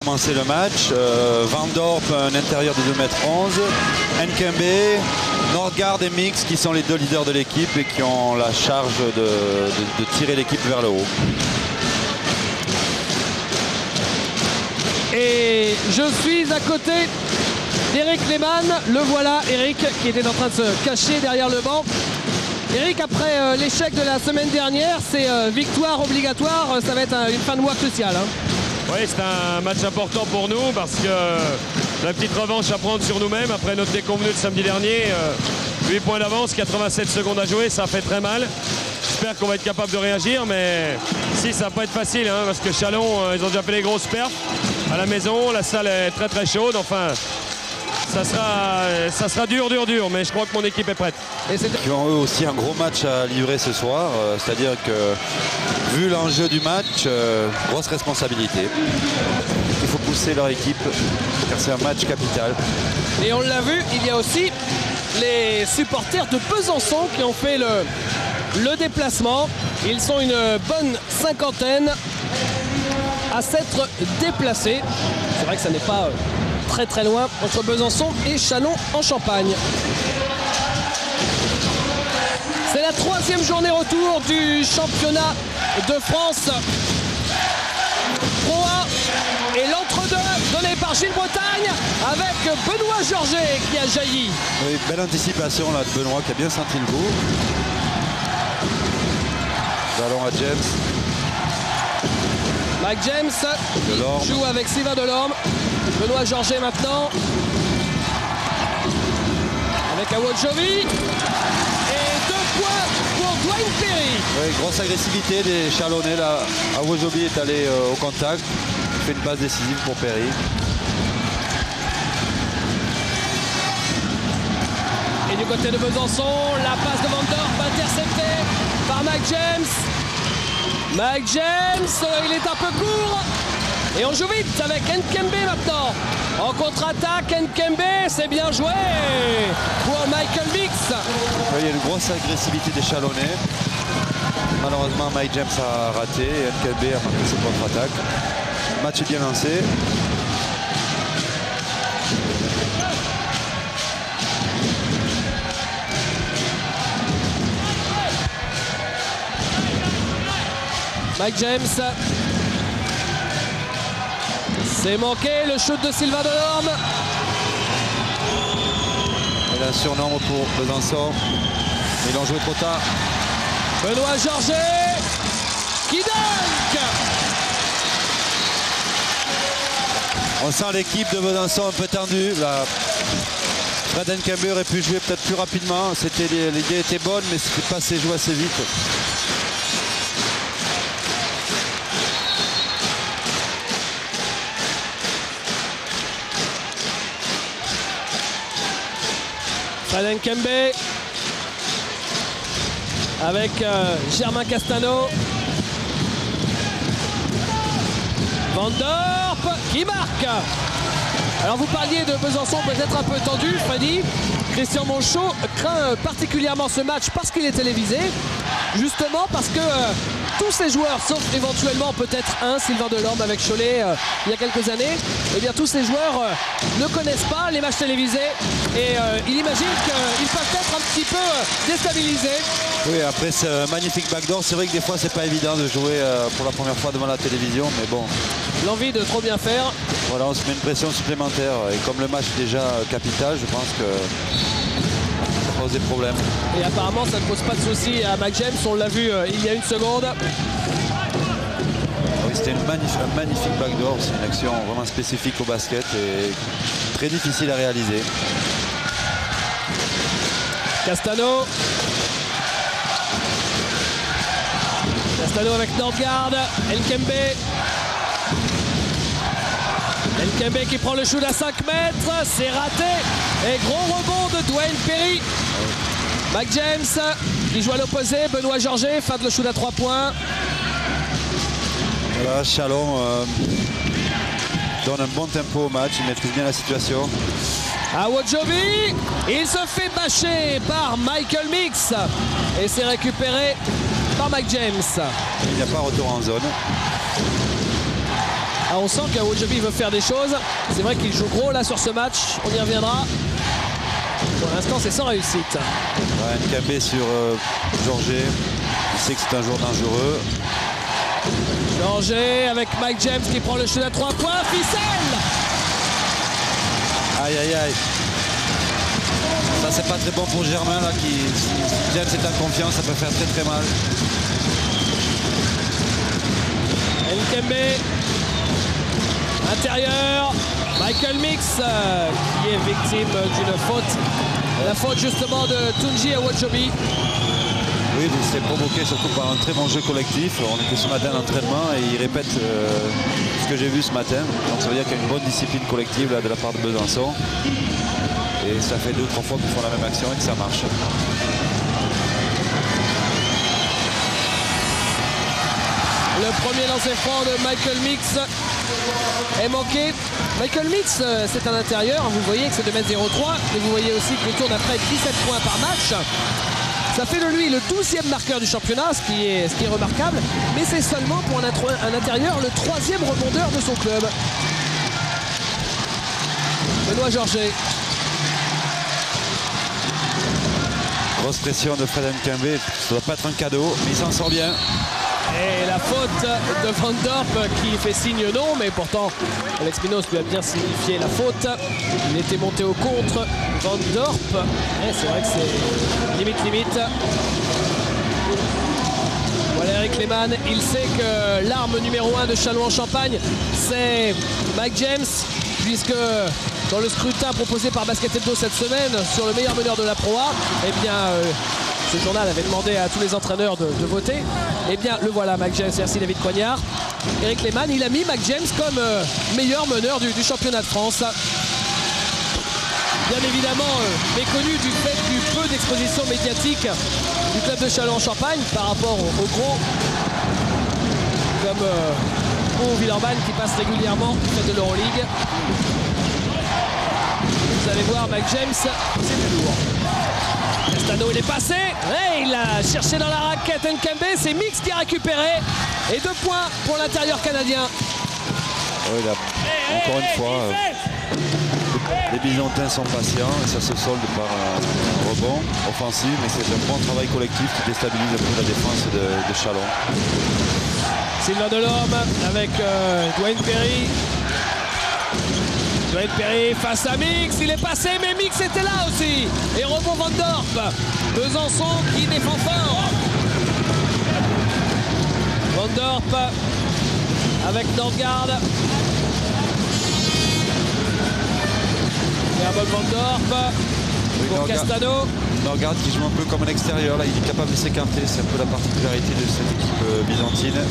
Commencer le match, Van Dorp, un intérieur de 2,11 m, Nkembe, Nordgaard et Mix qui sont les deux leaders de l'équipe et qui ont la charge de tirer l'équipe vers le haut. Et je suis à côté d'Eric Lehmann. Le voilà, Eric, qui était en train de se cacher derrière le banc. Eric, après l'échec de la semaine dernière, c'est victoire obligatoire. Ça va être une fin de mois cruciale. Hein. Oui, c'est un match important pour nous parce que la petite revanche à prendre sur nous-mêmes après notre déconvenue de samedi dernier. 8 points d'avance, 87 secondes à jouer, ça fait très mal. J'espère qu'on va être capable de réagir, mais si, ça va pas être facile hein, parce que Chalon, ils ont déjà fait les grosses perfs à la maison. La salle est très très chaude. Enfin, ça sera dur, mais je crois que mon équipe est prête. Ils ont eux aussi un gros match à livrer ce soir, c'est-à-dire que vu l'enjeu du match, grosse responsabilité. Il faut pousser leur équipe car c'est un match capital. Et on l'a vu, il y a aussi les supporters de Besançon qui ont fait le déplacement. Ils sont une bonne cinquantaine à s'être déplacés. C'est vrai que ça n'est pas très très loin entre Besançon et Châlons en Champagne. C'est la 3e journée retour du championnat de France Pro A et l'entre-deux donné par Gilles Bretagne avec Benoît Georget qui a jailli. Oui, belle anticipation là de Benoît qui a bien senti le coup. Ballon à James. Mike James qui joue avec Sylvain Delorme. Benoît Georget maintenant. Avec Awodjovi. Et 2 points pour Dwayne Perry. Oui, grosse agressivité des Chalonnais là. Awodjovi est allé au contact. Il fait une passe décisive pour Perry. Et du côté de Besançon, la passe de Van Dorp interceptée par Mike James. Mike James, il est un peu court. Et on joue vite avec Nkembe maintenant. En contre-attaque, Nkembe, c'est bien joué pour Michael Mix. Oui, il y a une grosse agressivité des Chalonnais. Malheureusement, Mike James a raté et Nkembe a marqué ses contre-attaques. Le match est bien lancé. Mike James. C'est manqué, le shoot de Sylvain Delorme. Il a un surnombre pour Besançon. Ils l'ont joué trop tard. Benoît Georget qui dunk. On sent l'équipe de Besançon un peu tendue. Là, Fred Nkembe aurait pu jouer peut-être plus rapidement. L'idée était bonne, mais c'était pas assez joué assez vite. Fred Nkembe avec Germain Castano. Van Dorp qui marque. Alors vous parliez de Besançon peut-être un peu tendu, Freddy. Christian Monchot craint particulièrement ce match parce qu'il est télévisé. Justement parce que tous ces joueurs, sauf éventuellement peut-être Sylvain Delorme avec Cholet il y a quelques années, eh bien tous ces joueurs ne connaissent pas les matchs télévisés et il imagine qu'ils peuvent être un petit peu déstabilisés. Oui, après ce magnifique backdoor, c'est vrai que des fois c'est pas évident de jouer pour la première fois devant la télévision, mais bon. L'envie de trop bien faire. Voilà, on se met une pression supplémentaire et comme le match est déjà capital, je pense que ça pose des problèmes. Et apparemment ça ne pose pas de soucis à Mike James, on l'a vu il y a une seconde. Oui, c'était un magnifique backdoor, c'est une action vraiment spécifique au basket et très difficile à réaliser. Castano. Castano avec Nordgaard. Nkembe. Nkembe qui prend le shoot à 5 mètres. C'est raté. Et gros rebond de Dwayne Perry. Mike James qui joue à l'opposé. Benoît Georget feinte le shoot à 3 points. Voilà, Chalon donne un bon tempo au match. Il maîtrise bien la situation. Awodjovi, il se fait bâcher par Michael Mix et c'est récupéré par Mike James. Il n'y a pas retour en zone. Ah, on sent qu'Awojobi veut faire des choses. C'est vrai qu'il joue gros là sur ce match. On y reviendra. Pour l'instant, c'est sans réussite. Ouais, Nkembe sur Georget. Il sait que c'est un joueur dangereux. Georget avec Mike James qui prend le shoot à 3 points. Ficelle! Aïe, aïe, aïe. Ça, c'est pas très bon pour Germain, là, qui, si James est en confiance, ça peut faire très, très mal. Nkembe. Intérieur. Michael Mix qui est victime d'une faute. La faute justement de Tunji Awojobi. Oui, mais c'est provoqué surtout par un très bon jeu collectif. On était ce matin à l'entraînement et il répète ce que j'ai vu ce matin. Donc ça veut dire qu'il y a une bonne discipline collective là, de la part de Besançon. Et ça fait 2 ou 3 fois qu'ils font la même action et que ça marche. Le premier lancer franc de Michael Mix est manqué. Michael Mix, c'est un intérieur. Vous voyez que c'est 2m03. Et vous voyez aussi qu'il tourne après 17 points par match. Ça fait de lui le 12e marqueur du championnat, ce qui est remarquable. Mais c'est seulement pour un intérieur le 3e rebondeur de son club. Benoît Georget. Grosse pression de Fred Nkembe. Ça doit pas être un cadeau, mais il s'en sort bien. Et la faute de Van Dorp qui fait signe non, mais pourtant Alex Minos lui a bien signifié la faute. Il était monté au contre. Van Dorp, c'est vrai que c'est limite. Voilà Eric Lehmann, il sait que l'arme numéro 1 de Châlons-en-Champagne, c'est Mike James, puisque dans le scrutin proposé par Basket Hebdo cette semaine sur le meilleur meneur de la Pro A, eh bien, ce journal avait demandé à tous les entraîneurs de voter. Eh bien, le voilà, Mike James. Merci David Coignard. Eric Lehmann, il a mis Mike James comme meilleur meneur du championnat de France. Bien évidemment, méconnu du fait du peu d'exposition médiatique du club de Châlons-en-Champagne par rapport aux gros comme Pau Villeurbanne qui passe régulièrement du fait de l'Euroleague. Vous allez voir, Mike James, c'est du lourd. Castano, il est passé. Ouais, il a cherché dans la raquette Nkembe. C'est Mix qui a récupéré. Et 2 points pour l'intérieur canadien. Oui, là, encore une fois, les Byzantins sont patients et ça se solde par un rebond offensif. Mais c'est un bon travail collectif qui déstabilise un peu la défense de Châlons. Sylvain Delorme avec Dwayne Perry. Dwayne Perry face à Mix, il est passé, mais Mix était là aussi. Et rebond Van Dorp. Besançon qui défend fort. Van Dorp avec Norgard. Herbert Van Dorp pour Castano. Norgard qui joue un peu comme un extérieur, là, il est capable de s'écarter, c'est un peu la particularité de cette équipe byzantine.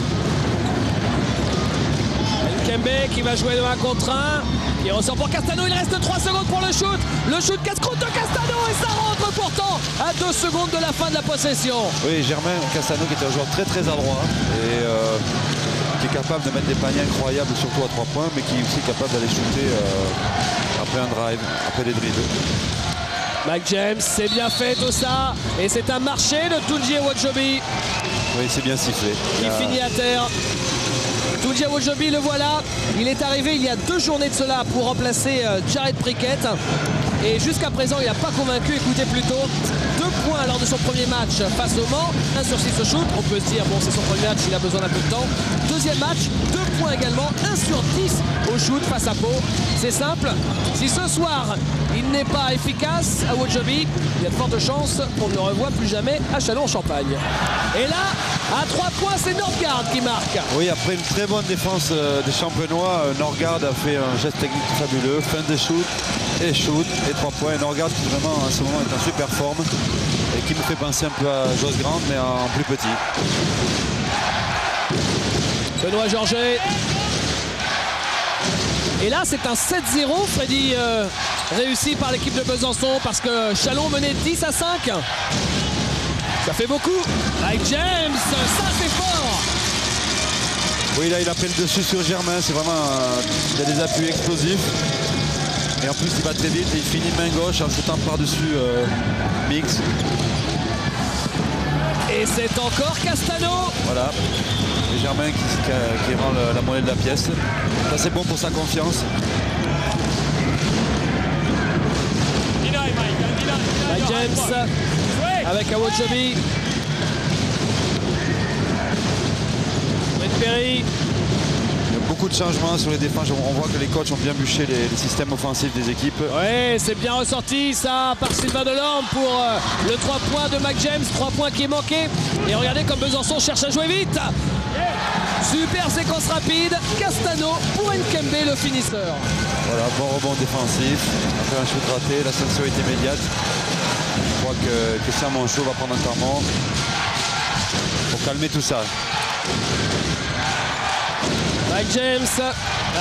Nkembe qui va jouer de 1 contre 1. Il ressort pour Castano, il reste 3 secondes pour le shoot. Le shoot casse-croûte de Castano et ça rentre pourtant à 2 secondes de la fin de la possession. Oui, Germain Castano qui est un joueur très très adroit et qui est capable de mettre des paniers incroyables, surtout à 3 points, mais qui est aussi capable d'aller shooter après un drive, après des dribbles. Mike James, c'est bien fait tout ça. Et c'est un marché de Tunji Awojobi. Oui, c'est bien sifflé. Il finit à terre. Tunji Awojobi, le voilà. Il est arrivé il y a 2 journées de cela pour remplacer Jared Prickett. Et jusqu'à présent, il n'a pas convaincu. Écoutez plutôt, 2 points lors de son premier match face au Mans. 1 sur 6 au shoot. On peut se dire, bon, c'est son premier match, il a besoin d'un peu de temps. Deuxième match, 2 points également. 1 sur 10 au shoot face à Pau. C'est simple. Si ce soir, il n'est pas efficace à Awojobi, il y a de fortes chances qu'on ne le revoie plus jamais à Châlons-en-Champagne. Et là, à 3 points, c'est Norgard qui marque. Oui, après une très bonne défense des Champenois, Norgard a fait un geste technique fabuleux. Fin de shoot et shoot et 3 points. Norgard qui vraiment en ce moment est en super forme et qui me fait penser un peu à Joss Grant mais en plus petit. Benoît Georget. Et là, c'est un 7-0, Freddy, réussi par l'équipe de Besançon parce que Châlons menait 10 à 5. Ça fait beaucoup. Mike James, ça c'est fort. Oui, là, il a pris le dessus sur Germain. C'est vraiment... il a des appuis explosifs. Et en plus, il va très vite et il finit main gauche en shootant par-dessus Mix. Et c'est encore Castano. Voilà. Et Germain qui rend la monnaie de la pièce. Ça c'est bon pour sa confiance. Mike James avec Awojobi. Dwayne Perry. Il y a beaucoup de changements sur les défenses. On voit que les coachs ont bien bûché les systèmes offensifs des équipes. Ouais, c'est bien ressorti ça par Sylvain Delorme pour le 3 points de Mike James. 3 points qui est manqué. Et regardez comme Besançon cherche à jouer vite. Super séquence rapide. Castano pour Nkembe, le finisseur. Voilà, bon rebond défensif. Après un shoot raté, la sanction est immédiate. Je crois que Christian Monchot va prendre un temps pour calmer tout ça. Mike James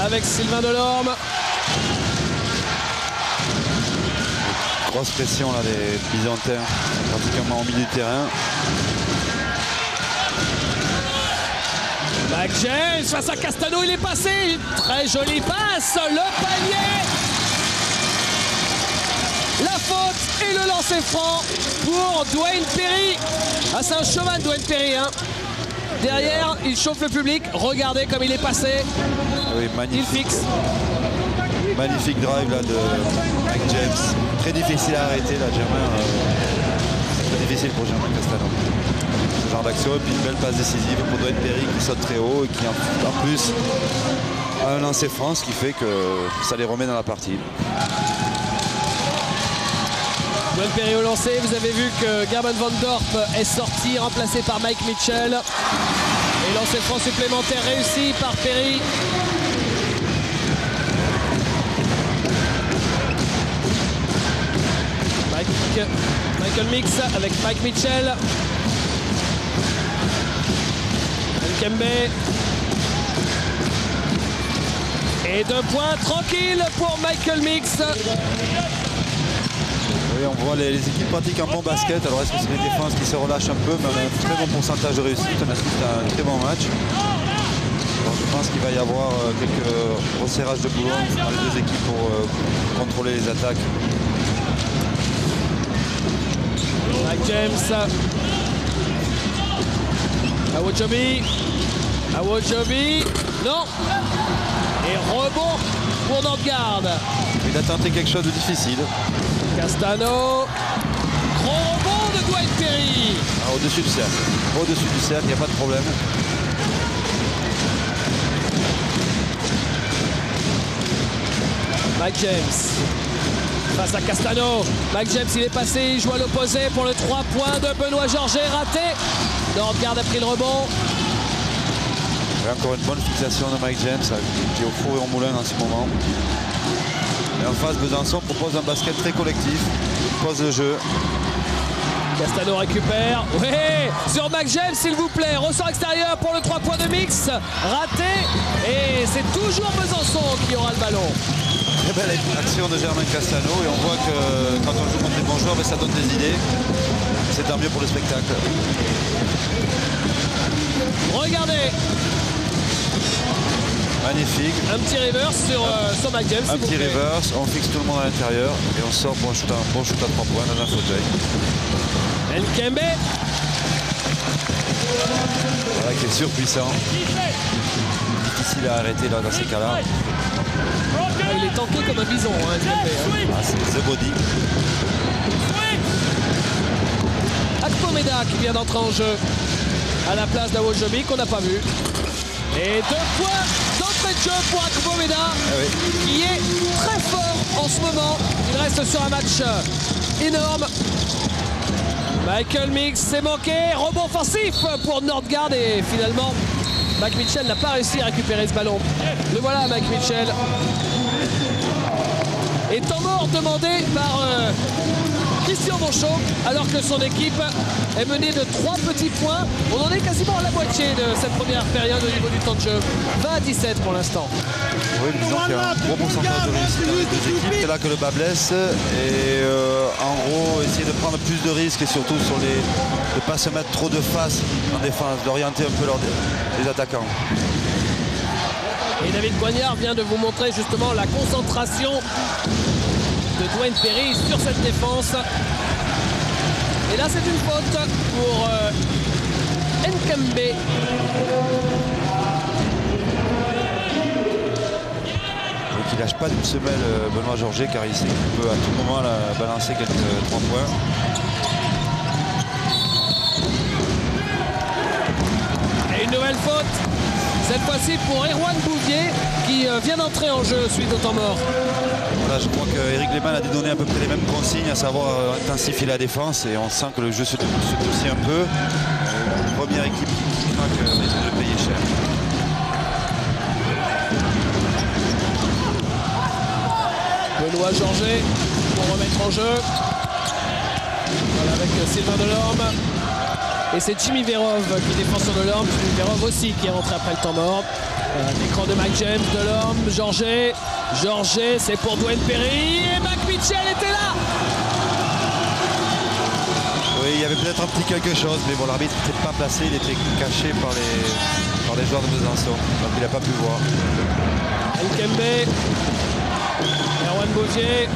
avec Sylvain Delorme. Grosse pression là des Byzantins, pratiquement au milieu du terrain. Mike James face à Castano, il est passé. Une très jolie passe, le panier. La faute et le lancer franc pour Dwayne Perry. Ah, c'est un showman Dwayne Perry, hein. Derrière, il chauffe le public. Regardez comme il est passé. Oui, magnifique. Il fixe. Magnifique drive là de Mike James. Très difficile à arrêter là, Germain. C'est très difficile pour Germain Castano. Ce genre d'action et puis une belle passe décisive pour Dwayne Perry qui saute très haut et qui en plus a un lancer franc, ce qui fait que ça les remet dans la partie. Dwayne Perry au lancer. Vous avez vu que Gerben Van Dorp est sorti, remplacé par Mike Mitchell. Et lancer franc supplémentaire réussi par Perry. Michael Mix avec Mike Mitchell. Nkembe. Et 2 points tranquille pour Michael Mix. Oui, on voit les équipes pratiquent un bon basket. Alors est-ce que c'est les défenses qui se relâchent un peu, mais on a un très bon pourcentage de réussite. On assiste à un très bon match. Alors, je pense qu'il va y avoir quelques resserrages de boulot dans les deux équipes pour contrôler les attaques. Mike James. Awojobi. Non. Et rebond pour Nordgaard. Il a tenté quelque chose de difficile. Castano. Gros rebond de Dwayne Perry. Ah, au-dessus du cercle. Au-dessus du cercle, il n'y a pas de problème. Mike James. Face à Castano. Mike James, il est passé, il joue à l'opposé pour le 3 points de Benoît Georget, raté. Nordgaard a pris le rebond. Et encore une bonne fixation de Mike James qui est au four et au moulin en ce moment. Et en face, Besançon propose un basket très collectif. Il pose le jeu. Castano récupère. Oui, sur Mike James, s'il vous plaît. Ressort extérieur pour le 3 points de Mix. Raté. Et c'est toujours Besançon qui aura le ballon. Très belle action de Germain Castano. Et on voit que quand on joue contre des bons joueurs, ça donne des idées. C'est tant mieux pour le spectacle. Regardez. Magnifique. Un petit reverse sur Mike James. Un petit reverse, on fixe tout le monde à l'intérieur et on sort pour un bon shoot à 3 points dans un fauteuil. Nkembe. Voilà qui est surpuissant. Difficile à arrêter là, dans ces cas-là. Ah, il est tanké comme un bison, hein, Nkembe. Ah, c'est The Body. Akpomeda qui vient d'entrer en jeu à la place d'Awojobi qu'on n'a pas vu. Et 2 points d'entrée de jeu pour Akpomeda qui est très fort en ce moment. Il reste sur un match énorme. Michael Mix s'est manqué. Rebond offensif pour Nordgaard et finalement Mike Mitchell n'a pas réussi à récupérer ce ballon. Le voilà Mike Mitchell. Et temps mort demandé par Christian Monchot alors que son équipe est menée de 3 petits points. On en est quasiment à la moitié de cette première période au niveau du temps de jeu. 20-17 pour l'instant. Oui, disons qu'il y a un gros pourcentage de réussite dans les deux équipes. C'est là que le bas blesse. Et en gros, essayer de prendre plus de risques et surtout sur de ne pas se mettre trop de face en défense, d'orienter un peu les attaquants. Et David Coignard vient de vous montrer justement la concentration de Dwayne Perry sur cette défense. Et là, c'est une faute pour Nkembe. Donc il lâche pas d'une semelle Benoît Georget, car il sait qu'il peut à tout moment balancer quelques 3 points. Et une nouvelle faute, cette fois-ci pour Erwan Bouvier qui vient d'entrer en jeu suite au temps mort. Voilà, je crois qu'Éric Lehmann a donné à peu près les mêmes consignes, à savoir intensifier la défense, et on sent que le jeu se durcit un peu. Première équipe qui craque risque de payer cher. Benoît Georget pour remettre en jeu. Voilà, avec Sylvain Delorme. Et c'est Jimmy Verov qui défend sur Delorme. Jimmy Verov aussi qui est rentré après le temps mort. L'écran de Mike James, Delorme, Georget. Georget, c'est pour Dwayne Perry. Et Mac Mitchell était là. Oui, il y avait peut-être un petit quelque chose, mais bon, l'arbitre n'était pas placé, il était caché par les joueurs de Besançon. Donc il n'a pas pu voir. Nkembe. Erwan Bouvier.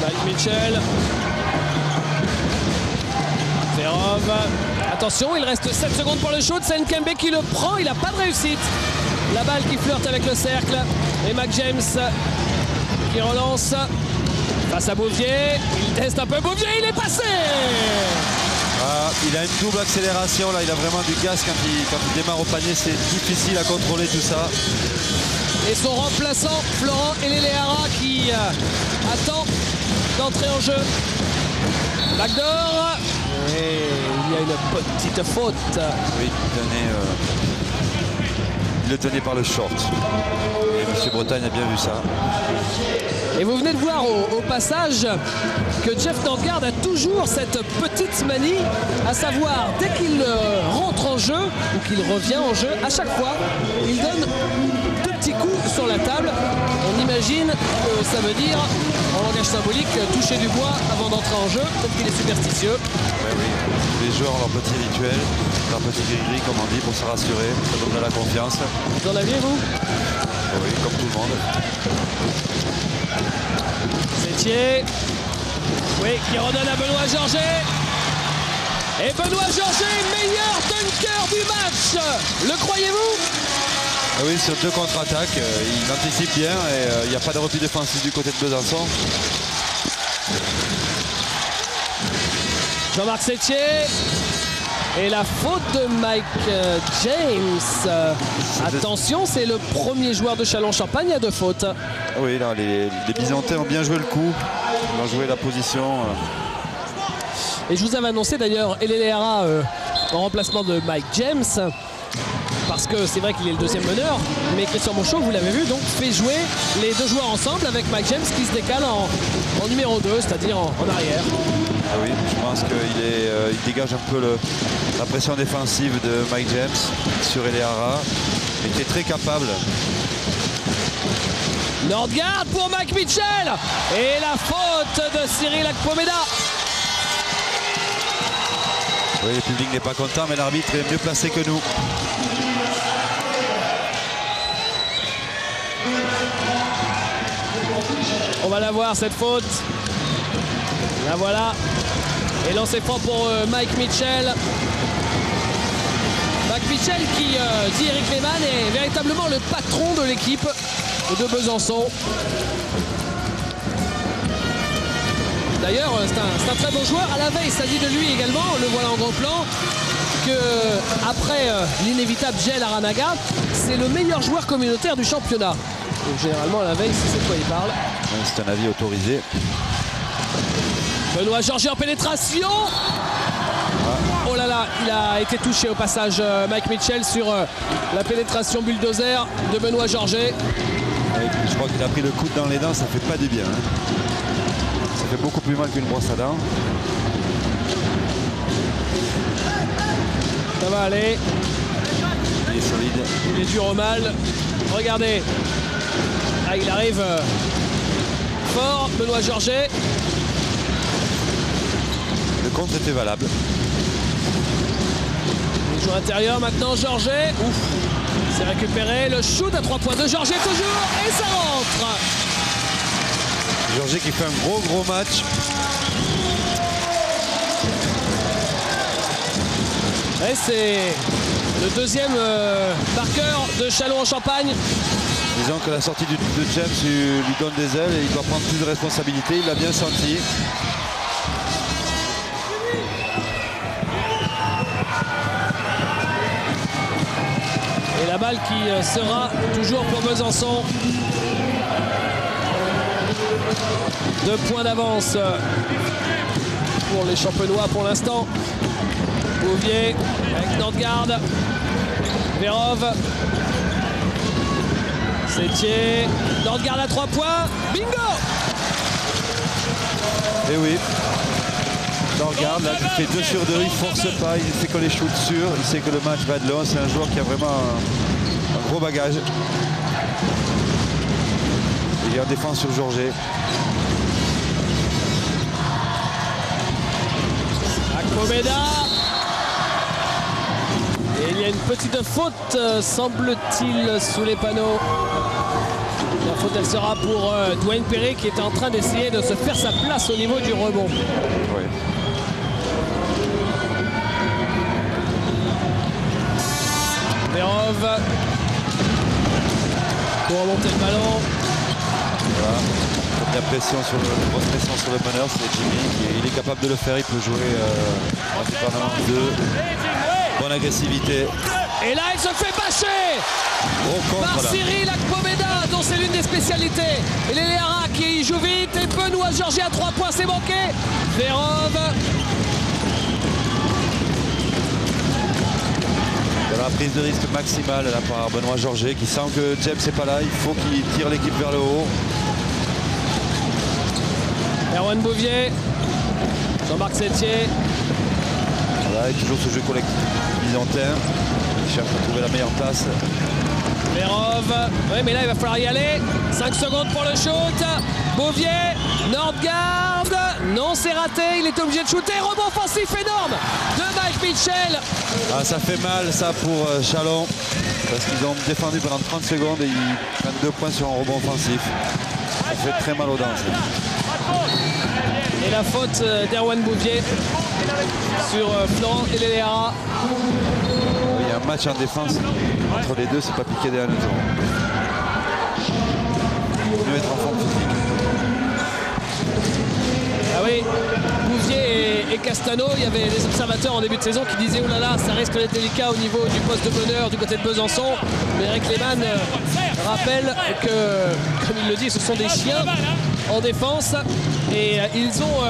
Mike Mitchell. Verov. Attention, il reste 7 secondes pour le shoot. C'est Nkembe qui le prend. Il n'a pas de réussite. La balle qui flirte avec le cercle. Et Mac James qui relance face à Bouvier. Il teste un peu Bouvier. Il est passé. Ah, il a une double accélération. Là, il a vraiment du gaz quand il démarre au panier. C'est difficile à contrôler tout ça. Et son remplaçant, Florent Eleleara, qui attend d'entrer en jeu. Backdoor. Et il y a une petite faute. Oui, il le tenait par le short. Et M. Bretagne a bien vu ça. Et vous venez de voir au passage que Jeff Nordgaard a toujours cette petite manie, à savoir, dès qu'il rentre en jeu ou qu'il revient en jeu, à chaque fois, il donne 2 petits coups sur la table. On imagine que ça veut dire, en langage symbolique, toucher du bois avant d'entrer en jeu, peut-être qu'il est superstitieux. Ouais, oui, tous les joueurs ont leur petit rituel, leur petit gris-gris, comme on dit, pour se rassurer, ça donne de la confiance. Vous en aviez, vous? Oui, comme tout le monde. Sétier. Oui, qui redonne à Benoît Georget. Et Benoît Georget, meilleur dunker du match. Le croyez-vous? Ah oui, sur 2 contre-attaques, il anticipe bien et il n'y a pas de repli défensif du côté de Besançon. Jean-Marc Sétier. Et la faute de Mike James. Attention, c'est le premier joueur de Châlons-Champagne à 2 fautes. Oui, là, les Byzantins ont bien joué le coup. Ils ont joué la position. Et je vous avais annoncé d'ailleurs Eleleara en remplacement de Mike James. Parce que c'est vrai qu'il est le 2e meneur. Mais Christian Monchot, vous l'avez vu, donc fait jouer les 2 joueurs ensemble avec Mike James qui se décale en numéro 2, c'est-à-dire en arrière. Ah oui, je pense qu'il il dégage un peu la pression défensive de Mike James sur Eleara, et qui est très capable. Nordgaard pour Mac Mitchell. Et la faute de Cyril Akpomeda. Oui, le public n'est pas content, mais l'arbitre est mieux placé que nous. On va la voir, cette faute. La voilà. Et lancé franc pour Mike Mitchell. Mike Mitchell qui, dit Éric Lehmann, est véritablement le patron de l'équipe de Besançon. D'ailleurs, c'est un très bon joueur. À la veille, ça dit de lui également, le voilà en gros plan, que après l'inévitable gel Aranaga, c'est le meilleur joueur communautaire du championnat. Donc généralement, à la veille, c'est de quoi il parle. C'est un avis autorisé. Benoît Georget en pénétration. Oh là là, il a été touché au passage, Mike Mitchell, sur la pénétration bulldozer de Benoît Georget. Je crois qu'il a pris le coude dans les dents, ça fait pas du bien. Ça fait beaucoup plus mal qu'une brosse à dents. Ça va aller. Il est solide. Il est dur au mal. Regardez. Là, il arrive fort, Benoît Georget. Le contre était valable. Il joue intérieur maintenant, Georget. Ouf. C'est récupéré. Le shoot à 3 points de Georget toujours. Et ça rentre. Georget qui fait un gros match. Et c'est le deuxième marqueur de Châlons-en-Champagne. Disons que la sortie de James lui donne des ailes et il doit prendre plus de responsabilités. Il l'a bien senti. Et la balle qui sera toujours pour Besançon. 2 points d'avance pour les Champenois pour l'instant. Bouvier avec Nordgaard. Vérov. Sétier. Nordgaard à 3 points. Bingo! Et oui. Nordgaard, là, il fait 2 sur 2, il force pas, il fait que les shoots sûrs. Il sait que le match va être long. C'est un joueur qui a vraiment un gros bagage. Il est en défense sur Georget. Akpomeda. Et il y a une petite faute, semble-t-il, sous les panneaux. La faute, elle sera pour Dwayne Perry qui est en train d'essayer de se faire sa place au niveau du rebond. Oui. Vérov pour remonter le ballon. Voilà. La pression sur grosse pression sur le meneur, c'est Jimmy. Il est capable de le faire, il peut jouer indépendamment de bonne agressivité. Et là, il se fait bâcher par Cyril Akpomeda, dont c'est l'une des spécialités. Et Léléara qui joue vite et Benoît Georget à 3 points, c'est manqué. Vérov. La prise de risque maximale là, par Benoît Georget qui sent que James n'est pas là, il faut qu'il tire l'équipe vers le haut. Erwan Bouvier, Jean-Marc Sétier. Voilà, et toujours ce jeu collectif byzantin. Il cherche à trouver la meilleure place. Vérov, oui mais là il va falloir y aller. 5 secondes pour le shoot. Bouvier, Nordgaard. Non, c'est raté, il est obligé de shooter. Rebond offensif énorme de Mike Mitchell. Ah, ça fait mal ça pour Châlons. Parce qu'ils ont défendu pendant 30 secondes et ils prennent 2 points sur un rebond offensif. Ça fait très mal aux dents. Et la faute d'Erwan Bouvier sur Florent et Léléara. Il y a un match en défense entre les deux, c'est pas piqué derrière le tour. Il faut mieux être en forme physique. Ah oui, Bouvier et Castano, il y avait des observateurs en début de saison qui disaient oh là là, ça risque d'être délicat au niveau du poste de meneur du côté de Besançon. Mais Eric Lehmann rappelle que, comme il le dit, ce sont des chiens en défense. Et ils ont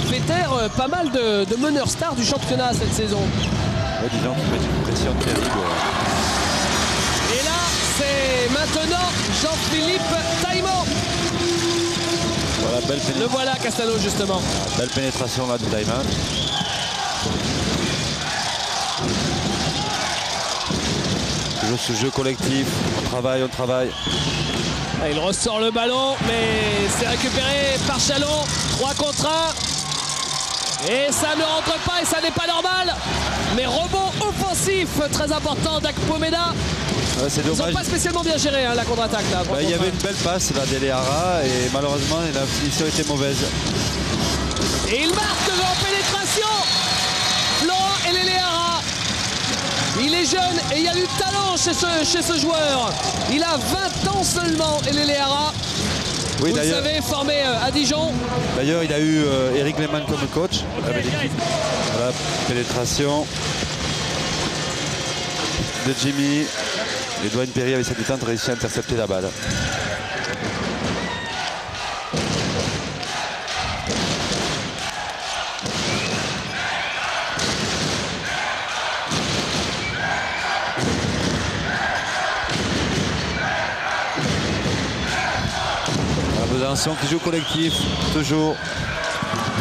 fait taire pas mal de meneurs stars du championnat cette saison. Ouais, disons qu'ils mettent une pression terrible. Et là, c'est maintenant Jean-Philippe Taïmo. Voilà, belle pénétration. Le voilà, Castano, justement. Belle pénétration là de Taïman. Toujours ce jeu collectif. On travaille. Ah, il ressort le ballon, mais c'est récupéré par Châlons. 3 contre 1. Et ça ne rentre pas et ça n'est pas normal. Mais rebond offensif très important d'Akpomeda. Ouais, c'est Ils dommage. n'ont pas spécialement bien géré la contre-attaque. Il y avait une belle passe là d'Eleara et malheureusement la finition était mauvaise. Et il marque en pénétration. Florent et Léléara. Il est jeune et il y a du talent chez ce joueur. Il a 20 ans seulement, Léléara. Oui, vous le savez, formé à Dijon. D'ailleurs, il a eu Eric Lehmann comme coach avec l'équipe. Voilà, pénétration de Jimmy. Et Dwayne Perry avec sa détente réussit à intercepter la balle. Besançon qui joue collectif, toujours.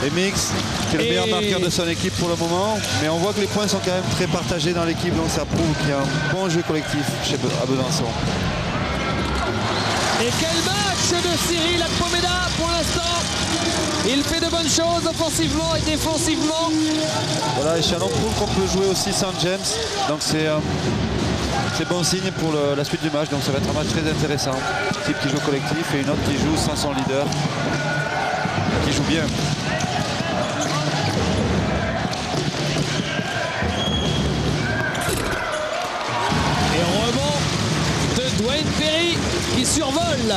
Et Mix, qui est le meilleur marqueur de son équipe pour le moment. Mais on voit que les points sont quand même très partagés dans l'équipe, donc ça prouve qu'il y a un bon jeu collectif à Besançon. Et quel match de Cyril Akpomeda pour l'instant. Il fait de bonnes choses offensivement et défensivement. Voilà, et Châlons prouve qu'on peut jouer aussi sans James. Donc c'est c'est bon signe pour la suite du match. Donc ça va être un match très intéressant. Une équipe qui joue collectif et une autre qui joue sans son leader, qui joue bien. Et rebond de Dwayne Perry qui survole.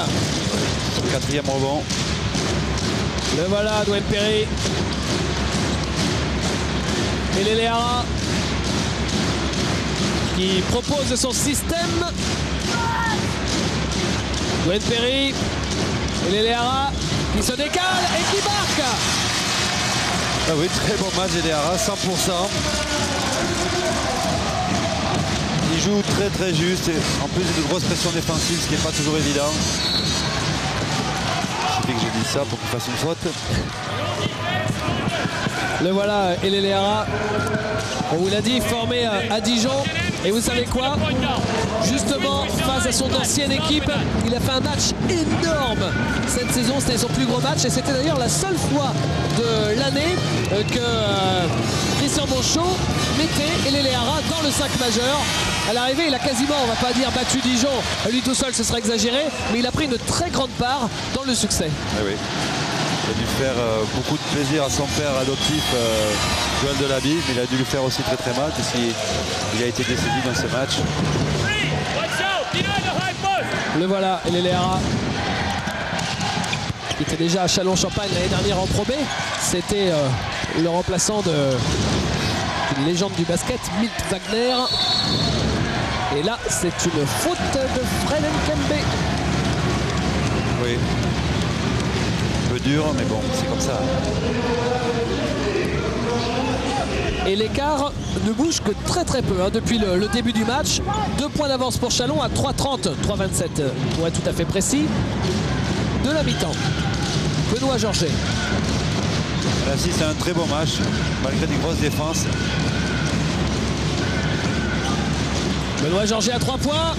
Quatrième rebond. Le voilà, Dwayne Perry. Et Leleara qui propose son système. Dwayne Perry et Leleara qui se décale et qui marque. Ah oui, très bon match Leleara, 100%. Il joue très juste et en plus de grosses pressions défensives, ce qui n'est pas toujours évident. Il suffit que je dise ça pour qu'il fasse une faute. Le voilà, Leleara. On vous l'a dit, formé à Dijon. Et vous savez quoi? Justement, face à son ancienne équipe, il a fait un match énorme. Cette saison, c'était son plus gros match. Et c'était d'ailleurs la seule fois de l'année que Christian Monchot mettait Leleara dans le 5 majeur. À l'arrivée, il a quasiment, on va pas dire battu Dijon, lui tout seul ce serait exagéré, mais il a pris une très grande part dans le succès. Eh oui. Il a dû faire beaucoup de plaisir à son père adoptif, Joël Delaby, mais il a dû lui faire aussi très mal puisqu'il a été décisif dans ce match. Le voilà, Leleara, qui était déjà à Châlons-Champagne l'année dernière en Pro B. C'était le remplaçant d'une légende du basket, Milt Wagner. Et là, c'est une faute de Fred Nkembe. Oui. Un peu dur, mais bon, c'est comme ça. Et l'écart ne bouge que très peu depuis le début du match. 2 points d'avance pour Châlons à 3,30, 3,27 pour être tout à fait précis, de la mi-temps. Benoît Georget. Là, si, c'est un très beau match, malgré des grosses défenses. Benoît Georget à 3 points.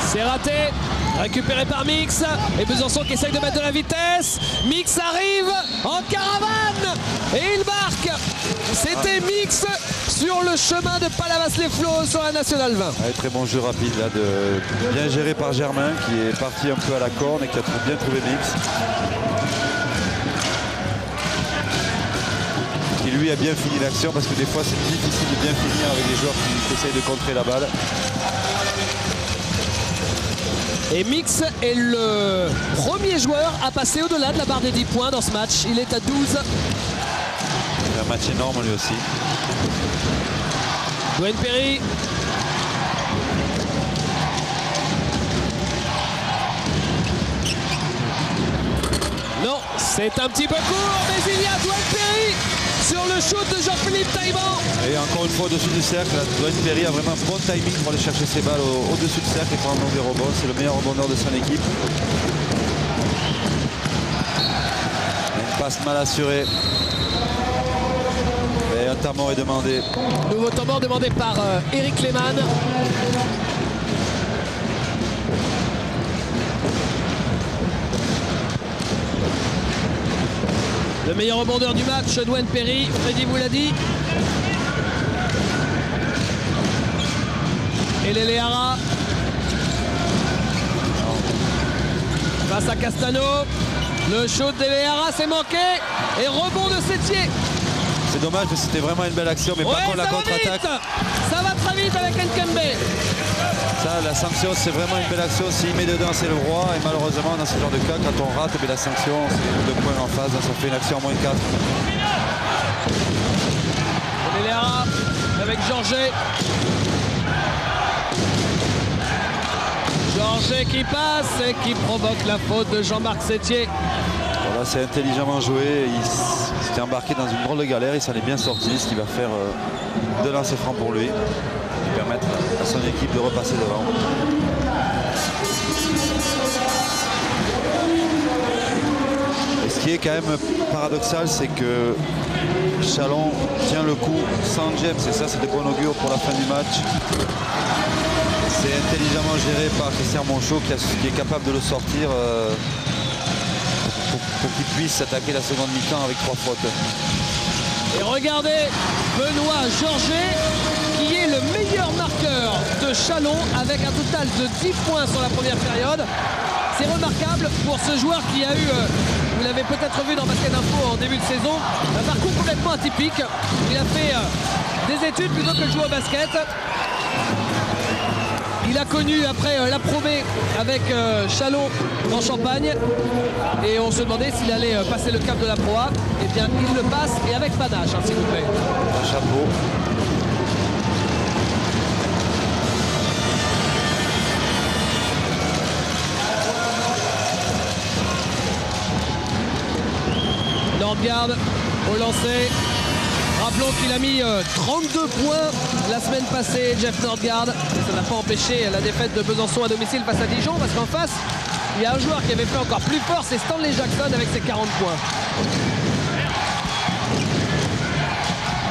C'est raté. Récupéré par Mix. Et Besançon qui essaye de mettre de la vitesse. Mix arrive en caravane. Et il marque. C'était Mix sur le chemin de Palavas-les-Flots sur la Nationale 20. Ouais, très bon jeu rapide, là, bien géré par Germain, qui est parti un peu à la corne et qui a bien trouvé Mix. Qui lui a bien fini l'action parce que des fois c'est difficile de bien finir avec les joueurs qui essayent de contrer la balle. Et Mix est le premier joueur à passer au-delà de la barre des 10 points dans ce match. Il est à 12. C'est un match énorme lui aussi. Dwayne Perry. Non, c'est un petit peu court, mais il y a Dwayne Perry sur le shoot de Jean-Philippe Taïban. Et encore une fois au-dessus du cercle, Dwayne Perry a vraiment un bon timing pour aller chercher ses balles au-dessus du cercle et prendre des rebonds. C'est le meilleur rebondeur de son équipe. Une passe mal assurée. Et un temps mort est demandé. Nouveau temps mort demandé par Eric Lehmann. Le meilleur rebondeur du match, Dwayne Perry. Freddy vous l'a dit. Et Leleara. Face à Castano. Le shoot de Leleara, c'est manqué. Et rebond de Sétier. C'est dommage parce que c'était vraiment une belle action, mais Ouais, pas contre la contre-attaque. Ça va très vite avec Nkembe. Ça, la sanction, c'est vraiment une belle action. S'il met dedans, c'est le roi. Et malheureusement, dans ce genre de cas, quand on rate, mais la sanction, c'est 2 points en face. Donc ça fait une action à moins 4. Leleara avec Georget. Georget qui passe et qui provoque la faute de Jean-Marc Sétier. Voilà, c'est intelligemment joué. Il s'était embarqué dans une drôle de galère. Il s'en est bien sorti, ce qui va faire 2 lancers francs pour lui. Et permettre à son équipe de repasser devant. Et ce qui est quand même paradoxal, c'est que Châlons tient le coup sans James. Et ça, c'est de bon augure pour la fin du match. C'est intelligemment géré par Christian Monchot qui est capable de le sortir pour qu'il puisse s'attaquer la seconde mi-temps avec 3 fautes. Et regardez Benoît Georget qui est le meilleur marqueur de Châlons avec un total de 10 points sur la première période. C'est remarquable pour ce joueur qui a eu, vous l'avez peut-être vu dans Basket Info en début de saison, un parcours complètement atypique. Il a fait des études plutôt que de jouer au basket. Il a connu après la Pro B avec Châlons en Champagne et on se demandait s'il allait passer le cap de la Pro A. Eh bien, il le passe et avec panache, hein, s'il vous plaît. Un chapeau. Nordgaard au lancer. Rappelons qu'il a mis 32 points la semaine passée, Jeff Nordgaard. Ça n'a pas empêché la défaite de Besançon à domicile face à Dijon, parce qu'en face, il y a un joueur qui avait fait encore plus fort, c'est Stanley Jackson avec ses 40 points.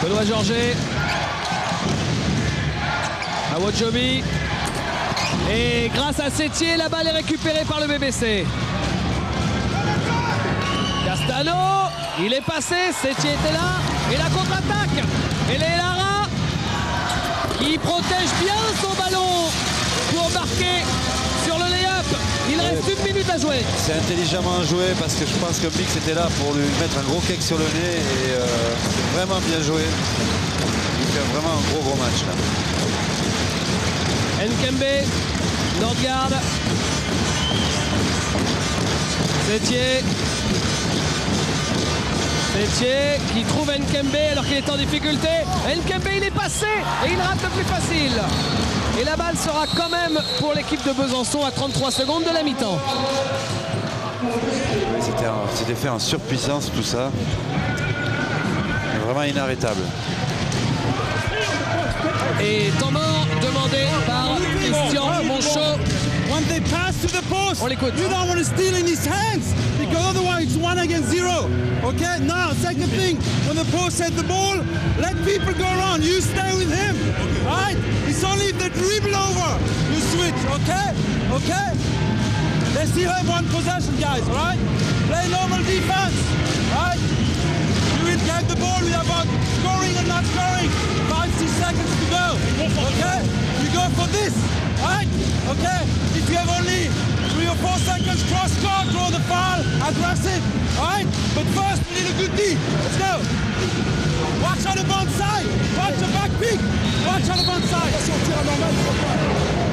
Benoît Georget. Awojobi. Et grâce à Sétier, la balle est récupérée par le BBC. Castano, il est passé, Sétier était là, et la contre-attaque. Et les Lara qui protège bien son ballon pour marquer sur le lay-up. Il reste 1 minute à jouer. C'est intelligemment joué parce que je pense que Mix était là pour lui mettre un gros cake sur le nez et c'est vraiment bien joué. Il fait vraiment un gros match là. Nkembe, Nordgaard, Sétier. Sétier qui trouve Nkembe alors qu'il est en difficulté. Nkembe, il est passé et il rate le plus facile. Et la balle sera quand même pour l'équipe de Besançon à 33 secondes de la mi-temps. Oui, c'était fait en surpuissance tout ça. Vraiment inarrêtable. Et temps mort demandé par Christian Monchot. When they pass to the post, On l'écoute. you don't want to steal in his hands because otherwise it's 1 against 0. Okay, now second thing, when the post has the ball, let people go around. You stay with him. Right? It's only if they dribble over, you switch. Okay? Okay? They still have 1 possession, guys. Right? Play normal defense. Right? You will get the ball with about scoring and not scoring. 5-6 seconds to go. Okay? You go for this. Right? Okay? If you have only 3 or 4 seconds, cross court, draw the foul, aggressive. Right? But first, we need a good D. Let's go. Watch on the bounce side. Watch the back pick. Watch on the bounce side.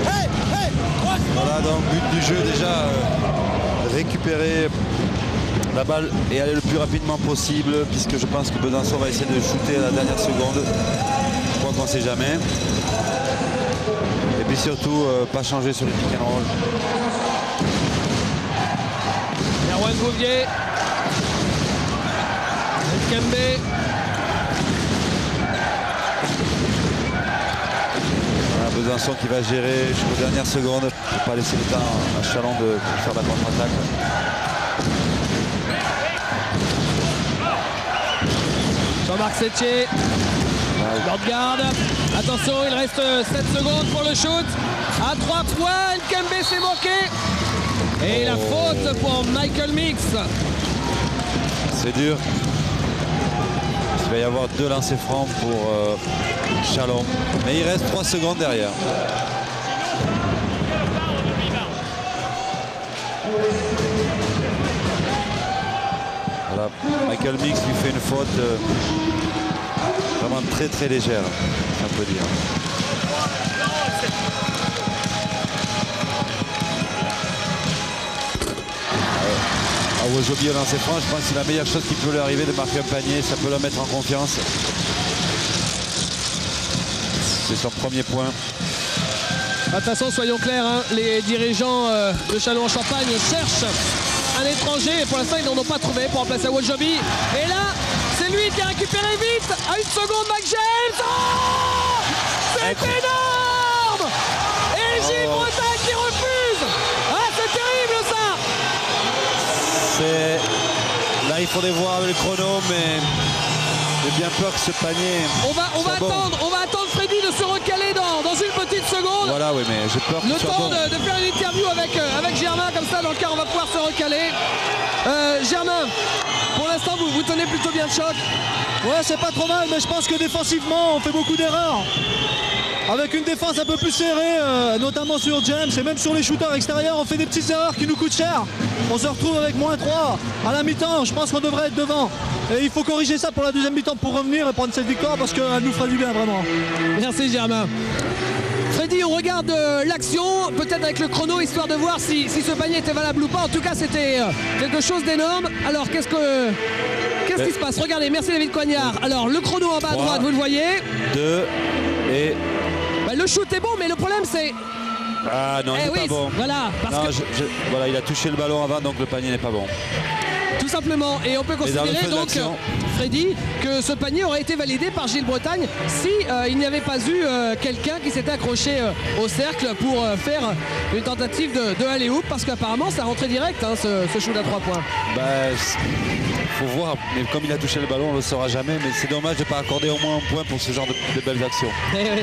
Hey, hey, watch. Voilà donc but du jeu déjà, récupérer la balle et aller le plus rapidement possible puisque je pense que Besançon va essayer de shooter à la dernière seconde. Je crois qu'on ne sait jamais. Et puis surtout, pas changer sur le pick and roll. Erwan Bouvier. Nkembe. Voilà, Besançon qui va gérer jusqu'aux dernières secondes pour ne pas laisser le temps à Châlons de faire la contre-attaque. Jean-Marc Sétier. Nordgaard. Attention, il reste 7 secondes pour le shoot. À 3 points, Nkembe s'est manqué. Et la faute pour Michael Mix. C'est dur. Il va y avoir 2 lancers francs pour Châlons. Mais il reste 3 secondes derrière. Voilà. Michael Mix lui fait une faute vraiment très très légère, si on peut dire. Awojobi au lancer franc, je pense que c'est la meilleure chose qui peut lui arriver de marquer un panier, ça peut le mettre en confiance. C'est son premier point. De toute façon, soyons clairs, hein, les dirigeants de Châlons-en-Champagne cherchent un étranger et pour l'instant ils n'en ont pas trouvé pour remplacer Awojobi. Et là, c'est lui qui a récupéré vite. À 1 seconde, Mac James. Oh, c'est énorme. Et Gilles Bretagne qui refuse. Ah, c'est terrible ça. Là, il faudrait voir le chrono, mais j'ai bien peur que ce panier. On va attendre Freddy de se recaler dans une petite seconde. Voilà, oui, mais j'ai peur que Le ce soit temps bon. de faire une interview avec Germain, comme ça, dans le cas, on va pouvoir se recaler. Germain, pour l'instant. l'instant, vous tenez plutôt bien le choc. Ouais, c'est pas trop mal, mais je pense que défensivement, on fait beaucoup d'erreurs. Avec une défense un peu plus serrée, notamment sur James et même sur les shooters extérieurs, on fait des petites erreurs qui nous coûtent cher. On se retrouve avec -3 à la mi-temps. Je pense qu'on devrait être devant. Et il faut corriger ça pour la deuxième mi-temps pour revenir et prendre cette victoire parce qu'elle nous fera du bien vraiment. Merci Germain. Freddy, on regarde l'action, peut-être avec le chrono, histoire de voir si ce panier était valable ou pas. En tout cas, c'était quelque chose d'énorme. Alors, qu'est-ce qui se passe? Regardez, merci David Coignard. Alors, le chrono en bas à droite, vous le voyez. 2 et... Bah, le shoot est bon, mais le problème, c'est... Ah non, il n'est pas bon. Voilà, parce non, que... voilà, il a touché le ballon avant, donc le panier n'est pas bon. Tout simplement. Et on peut considérer donc, Freddy, que ce panier aurait été validé par Gilles Bretagne si il n'y avait pas eu quelqu'un qui s'était accroché au cercle pour faire une tentative de alley-oop, parce qu'apparemment ça rentrait direct, hein, ce shoot à 3 points. Bah, faut voir, mais comme il a touché le ballon, on ne le saura jamais, mais c'est dommage de ne pas accorder au moins un point pour ce genre de belles actions. Eh oui.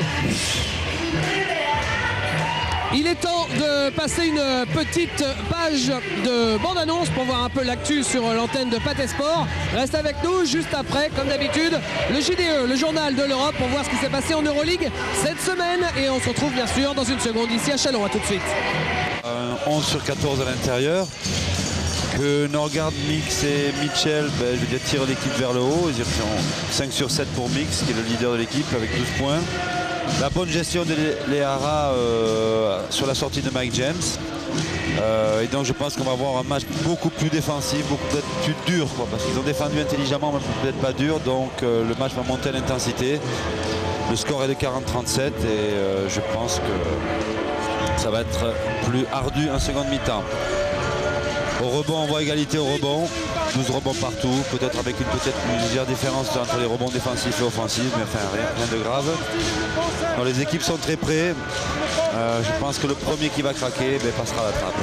Il est temps de passer une petite page de bande-annonce pour voir un peu l'actu sur l'antenne de Pathé Sport. Reste avec nous juste après, comme d'habitude, le JDE, le journal de l'Europe, pour voir ce qui s'est passé en Euroleague cette semaine. Et on se retrouve bien sûr dans une seconde ici à Châlons. À tout de suite. 11 sur 14 à l'intérieur. Que Norgard, Mix et Mitchell, je veux dire, tirent l'équipe vers le haut. Ils ont 5 sur 7 pour Mix, qui est le leader de l'équipe, avec 12 points. La bonne gestion de Léhara sur la sortie de Mike James. Et donc je pense qu'on va avoir un match beaucoup plus défensif, beaucoup plus dur, quoi, parce qu'ils ont défendu intelligemment, mais peut-être pas dur. Donc le match va monter à l'intensité. Le score est de 40-37 et je pense que ça va être plus ardu en seconde mi-temps. Au rebond, on voit égalité au rebond. 12 rebonds partout, peut-être avec une légère différence entre les rebonds défensifs et offensifs, mais enfin rien de grave. Donc, les équipes sont très près. Je pense que le premier qui va craquer passera à la trappe.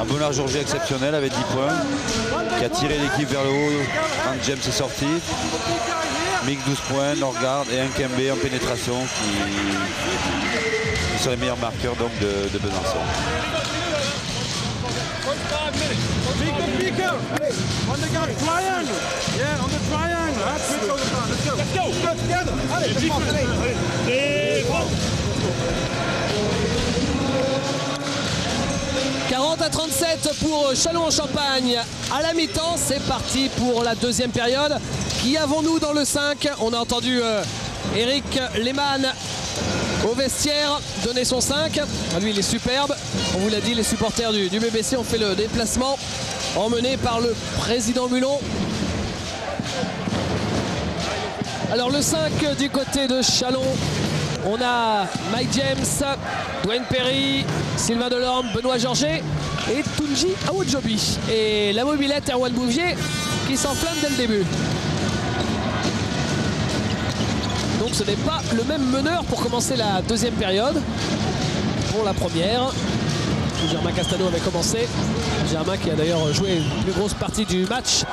Un Bernard Georges exceptionnel avec 10 points, qui a tiré l'équipe vers le haut quand James est sorti. Mick 12 points, Norgard et Nkembe en pénétration qui sont les meilleurs marqueurs donc, de Besançon. Beaker, on the triangle. Yeah, on the triangle. Let's go. Let's go together. Allez, come on, allez. 40-37 pour Châlons-en-Champagne à la mi-temps. C'est parti pour la deuxième période. Qui avons-nous dans le 5? On a entendu Eric Lehmann au vestiaire donner son 5. Lui, il est superbe. On vous l'a dit, les supporters du BBC ont fait le déplacement emmené par le président Mulon. Alors le 5 du côté de Châlons, on a Mike James, Dwayne Perry, Sylvain Delorme, Benoît Georget et Tunji Awoudjobi. Et la mobilette Erwan Bouvier qui s'enflamme dès le début. Donc ce n'est pas le même meneur pour commencer la deuxième période. Pour la première, Germain Castano avait commencé. Germain qui a d'ailleurs joué une plus grosse partie du match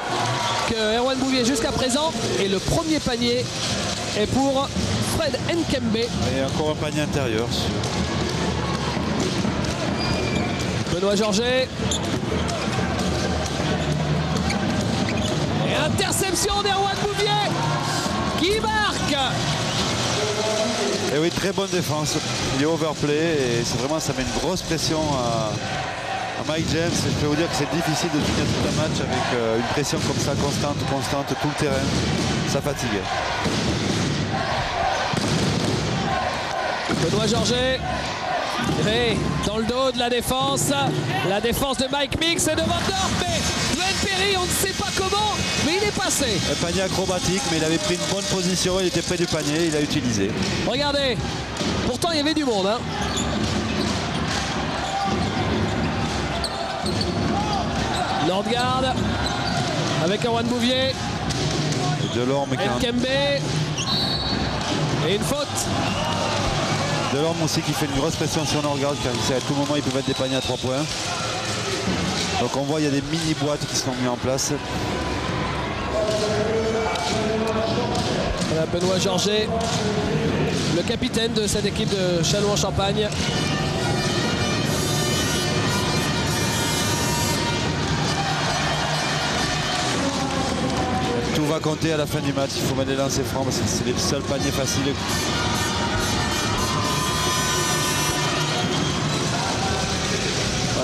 que Erwan Bouvier jusqu'à présent. Et le premier panier est pour Fred Nkembe. Et encore un panier intérieur. Benoît Georget. Et interception d'Erwan Bouvier qui marque. Et oui, très bonne défense. Il est overplay et c'est vraiment, ça met une grosse pression à Mike James. Et je peux vous dire que c'est difficile de tenir tout un match avec une pression comme ça, constante, tout le terrain. Ça fatigue. Benoît Georget. Et dans le dos de la défense de Mike Mix et de Van Dorp. Mais Dwayne Perry, on ne sait pas comment, mais il est passé. Un panier acrobatique, mais il avait pris une bonne position, il était près du panier, il a utilisé. Regardez, pourtant il y avait du monde. Hein. Nordgard avec Erwan Bouvier. Delorme Nkembe. Et une faute. Delorme aussi qui fait une grosse pression sur Norgard, car il sait à tout moment il peut mettre des paniers à 3 points. Donc on voit il y a des mini boîtes qui sont mises en place. Voilà Benoît Georget, le capitaine de cette équipe de Châlons-en-Champagne. va compter à la fin du match. Il faut mettre les lancers francs parce que c'est les seuls paniers faciles.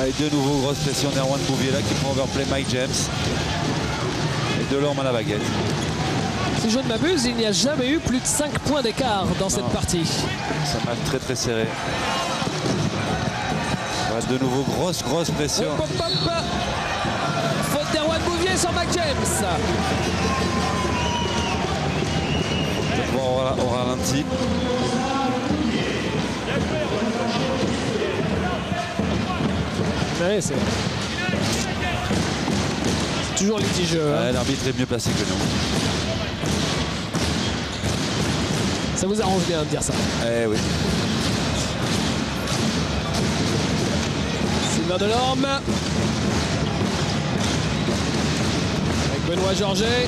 Et de nouveau, grosse pression d'Erwan Bouvier là qui prend overplay Mike James. Et Delorme à la baguette. Si je ne m'abuse, il n'y a jamais eu plus de 5 points d'écart dans cette partie. Ça m'a très très serré. Ouais, de nouveau, grosse pression. Hop, hop, hop. Faute d'Erwan Bouvier sur Mike James. Au ralenti. Ouais, c'est toujours litigieux. Ouais, l'arbitre est mieux placé que nous. Ça vous arrange bien de dire ça. Eh oui. Sylvain Delorme. Avec Benoît Georget.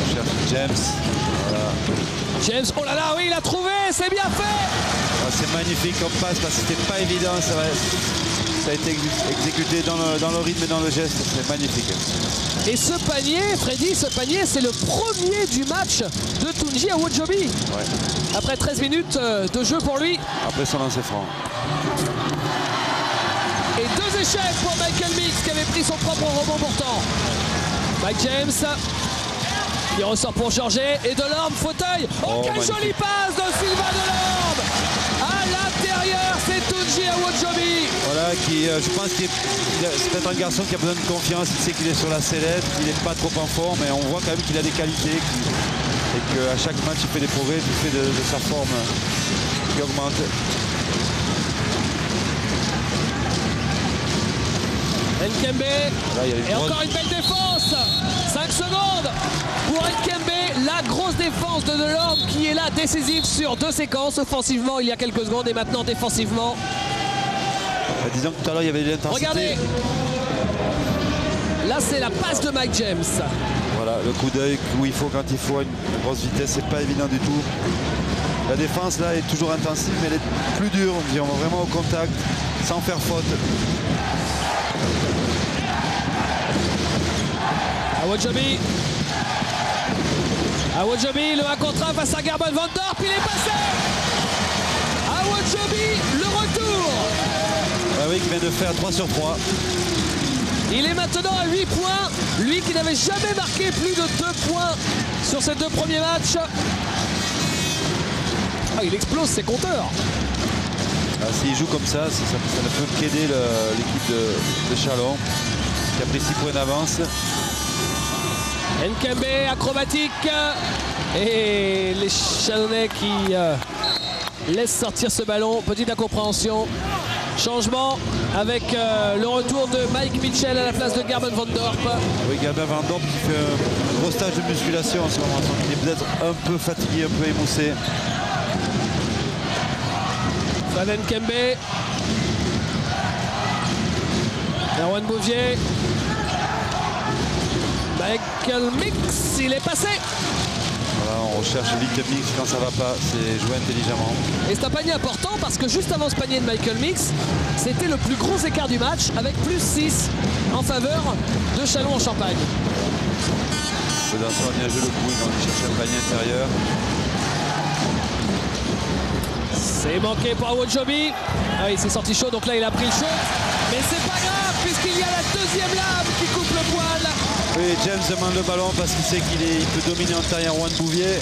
On cherche James. Voilà. James, oh là là, oui, il a trouvé, c'est bien fait. Oh, c'est magnifique comme passe parce que c'était pas évident. Ça a été exécuté dans le rythme et dans le geste. C'est magnifique. Et ce panier, Freddy, c'est le premier du match de Tunji Awojobi. Ouais. Après 13 minutes de jeu pour lui. Après son lancer franc. Et 2 échecs pour Michael Mix qui avait pris son propre rebond pourtant. Mike James qui ressort pour Georget et Delorme, fauteuil. Oh, quelle jolie passe de Sylvain Delorme. À l'intérieur, c'est Tunji Awojobi. Voilà, je pense que c'est peut-être un garçon qui a besoin de confiance. Il sait qu'il est sur la sellette, qu'il n'est pas trop en forme, mais on voit quand même qu'il a des qualités et qu'à chaque match il fait des progrès du fait de sa forme qui augmente. Nkembe, Là, et encore une belle défense. 5 secondes pour Nkembe, la grosse défense de Delorme qui est là décisive sur 2 séquences, offensivement il y a quelques secondes et maintenant défensivement. Disons que tout à l'heure il y avait de l'intensité. Regardez, là c'est la passe de Mike James. Voilà, le coup d'œil où il faut quand il faut une grosse vitesse, c'est pas évident du tout. La défense là est toujours intensive, mais elle est plus dure. On va vraiment au contact, sans faire faute. Awojobi. Awojobi, le 1 contre 1 face à Gerben Van Dorp, il est passé. Awojobi, le retour. Ah oui, qui vient de faire 3 sur 3. Il est maintenant à 8 points. Lui qui n'avait jamais marqué plus de 2 points sur ces 2 premiers matchs. Ah, il explose ses compteurs. Ah, s'il joue comme ça ne peut qu'aider l'équipe de Chalon, qui a pris 6 points d'avance. Nkembe, acrobatique. Et les Chalonnais qui laissent sortir ce ballon. Petite incompréhension. Changement avec le retour de Mike Mitchell à la place de Gerben Van Dorp. Oui, Gerben Van Dorp qui fait un gros stage de musculation en ce moment. Il est peut-être un peu fatigué, un peu émoussé. Fred Nkembe. Erwan Bouvier. Michael Mix, il est passé. Voilà, on recherche vite Mix quand ça va pas, c'est jouer intelligemment. Et c'est un panier important parce que juste avant ce panier de Michael Mix, c'était le plus gros écart du match avec plus 6 en faveur de Chalon en Champagne. Le danseur a bien joué le coup, ils vont chercher un panier intérieur. C'est manqué pour Awojobi. Ah, il s'est sorti chaud, donc là il a pris le chaud. Mais c'est pas grave puisqu'il y a la deuxième lame qui coupe le poil. Oui, James demande le ballon parce qu'il sait qu'il peut dominer en taille Erwan Bouvier.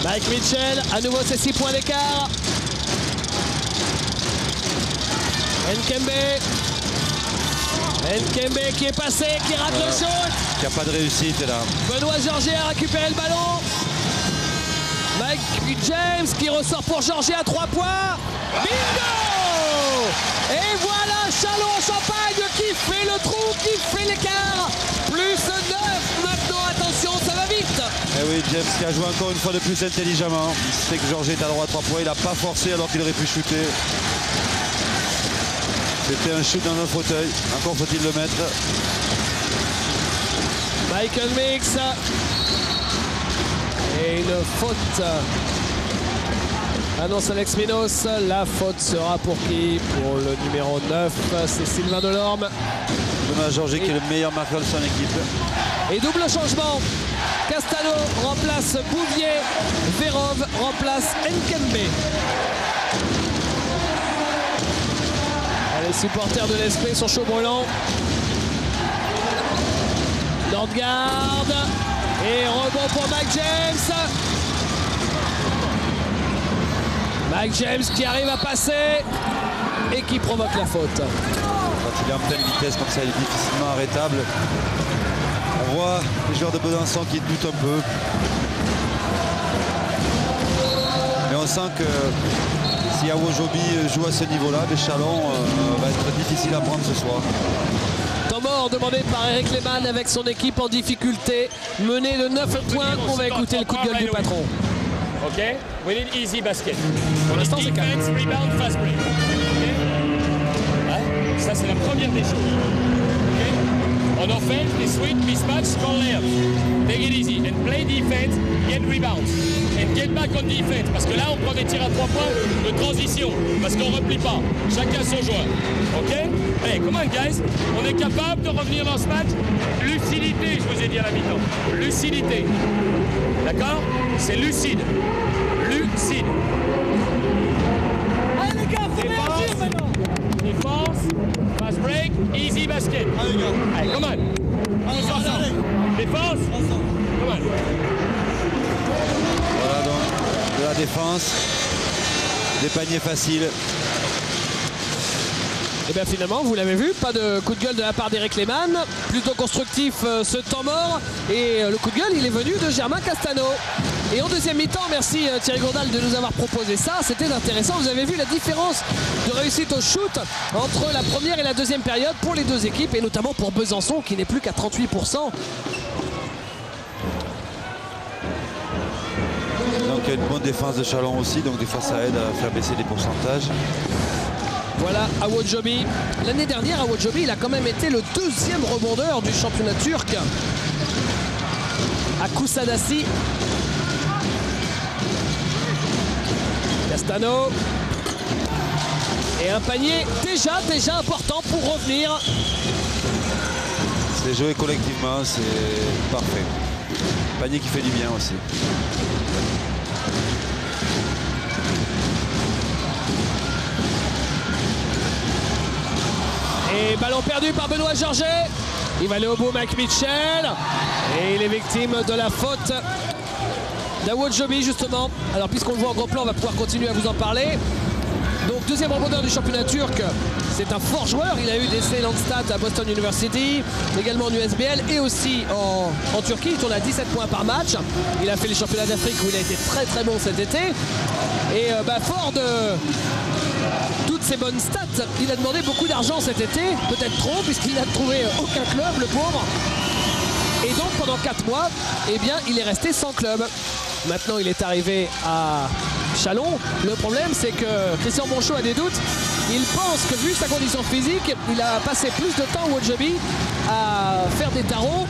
Mike Mitchell, à nouveau ses 6 points d'écart. Nkembe. Nkembe qui est passé, qui rate le shoot. Il n'y a pas de réussite là. Benoît Georget a récupéré le ballon. Mike James qui ressort pour Georget à 3 points. Bingo! Et voilà Chalon en Champagne qui fait le trou, qui fait l'écart. Plus 9 maintenant, attention, ça va vite. Et oui, James qui a joué encore une fois de plus intelligemment. Il sait que Georget est à droite à 3 points, il n'a pas forcé alors qu'il aurait pu shooter. C'était un shoot dans le fauteuil, encore faut-il le mettre. Michael Mix. Et une faute. Annonce Alex Minos. La faute sera pour qui? Pour le numéro 9, c'est Sylvain Delorme. Benoît Georges qui est le meilleur marqueur de son équipe. Et double changement. Castano remplace Bouvier, Vérov remplace Nkembe. Les supporters de l'SP sont chauds brûlants. Nordgaard. Et rebond pour Mike James. Mike James qui arrive à passer et qui provoque la faute. Quand il est en pleine vitesse comme ça, il est difficilement arrêtable. On voit les joueurs de Besançon qui doutent un peu. Mais on sent que si Awojobi joue à ce niveau-là, le Chalon va être difficile à prendre ce soir. Temps mort demandé par Eric Lehmann avec son équipe en difficulté. Mené de 9 points, on va écouter le coup de gueule du patron. Ok, we need easy basket. Pour l'instant, c'est calme. Defense, rebound, fast break. Okay? Ouais, ça, c'est la première des choses. Okay? On offense, be sweet, mismatch, score layup. Take it easy and play defense, get rebounds. And get back on defense. Parce que là, on prend des tirs à 3 points de transition. Parce qu'on ne replie pas. Chacun son joueur. Ok? Hey, come on, guys. On est capable de revenir dans ce match. Lucidité, je vous ai dit à la mi-temps. Lucidité. D'accord? C'est lucide. Lucide. Allez les gars, faut réagir maintenant. Défense, fast break, easy basket. Allez, gars. Allez, come on. Tous ensemble. Défense. Come on. Voilà donc de la défense, des paniers faciles. Et bien finalement, vous l'avez vu, pas de coup de gueule de la part d'Eric Lehmann. Plutôt constructif ce temps mort. Et le coup de gueule, il est venu de Germain Castano. Et en deuxième mi-temps, merci Thierry Gourdal de nous avoir proposé ça. C'était intéressant. Vous avez vu la différence de réussite au shoot entre la première et la deuxième période pour les deux équipes. Et notamment pour Besançon qui n'est plus qu'à 38%. Donc il y a une bonne défense de Chalon aussi. Donc des fois ça aide à faire baisser les pourcentages. Voilà Awojobi. L'année dernière, Awojobi, il a quand même été le deuxième rebondeur du championnat turc. À Kusadasi. Castano. Et un panier déjà important pour revenir. C'est joué collectivement, c'est parfait. Panier qui fait du bien aussi. Et ballon perdu par Benoît Georges. Il va aller au bout, Mac Mitchell. Et il est victime de la faute d'Awojobi justement. Alors puisqu'on le voit en gros plan, on va pouvoir continuer à vous en parler. Donc deuxième rebondeur du championnat turc. C'est un fort joueur. Il a eu d'excellentes stats à Boston University, également en USBL et aussi en Turquie. Il tourne à 17 points par match. Il a fait les championnats d'Afrique où il a été très bon cet été. Et fort de toutes ces bonnes stats, il a demandé beaucoup d'argent cet été, peut-être trop, puisqu'il n'a trouvé aucun club, le pauvre. Et donc pendant 4 mois, eh bien, il est resté sans club. Maintenant, il est arrivé à Chalon. Le problème, c'est que Christian Bonchot a des doutes. Il pense que, vu sa condition physique, il a passé plus de temps au Awojobi à faire des tarots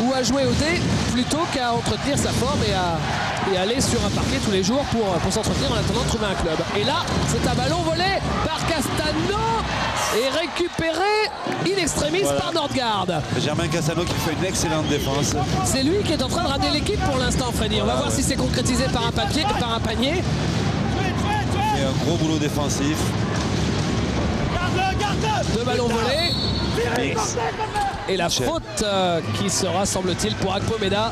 ou à jouer au dé plutôt qu'à entretenir sa forme et aller sur un parquet tous les jours pour s'entretenir en attendant de trouver un club. Et là, c'est un ballon volé par Castano et récupéré in extremis par Nordgaard. Germain Castano qui fait une excellente défense. C'est lui qui est en train de ramener l'équipe pour l'instant, Freddy. On va voir si c'est concrétisé par un panier. Et un gros boulot défensif. Deux ballons volés. Et la faute qui sera, semble-t-il, pour Akpomeda.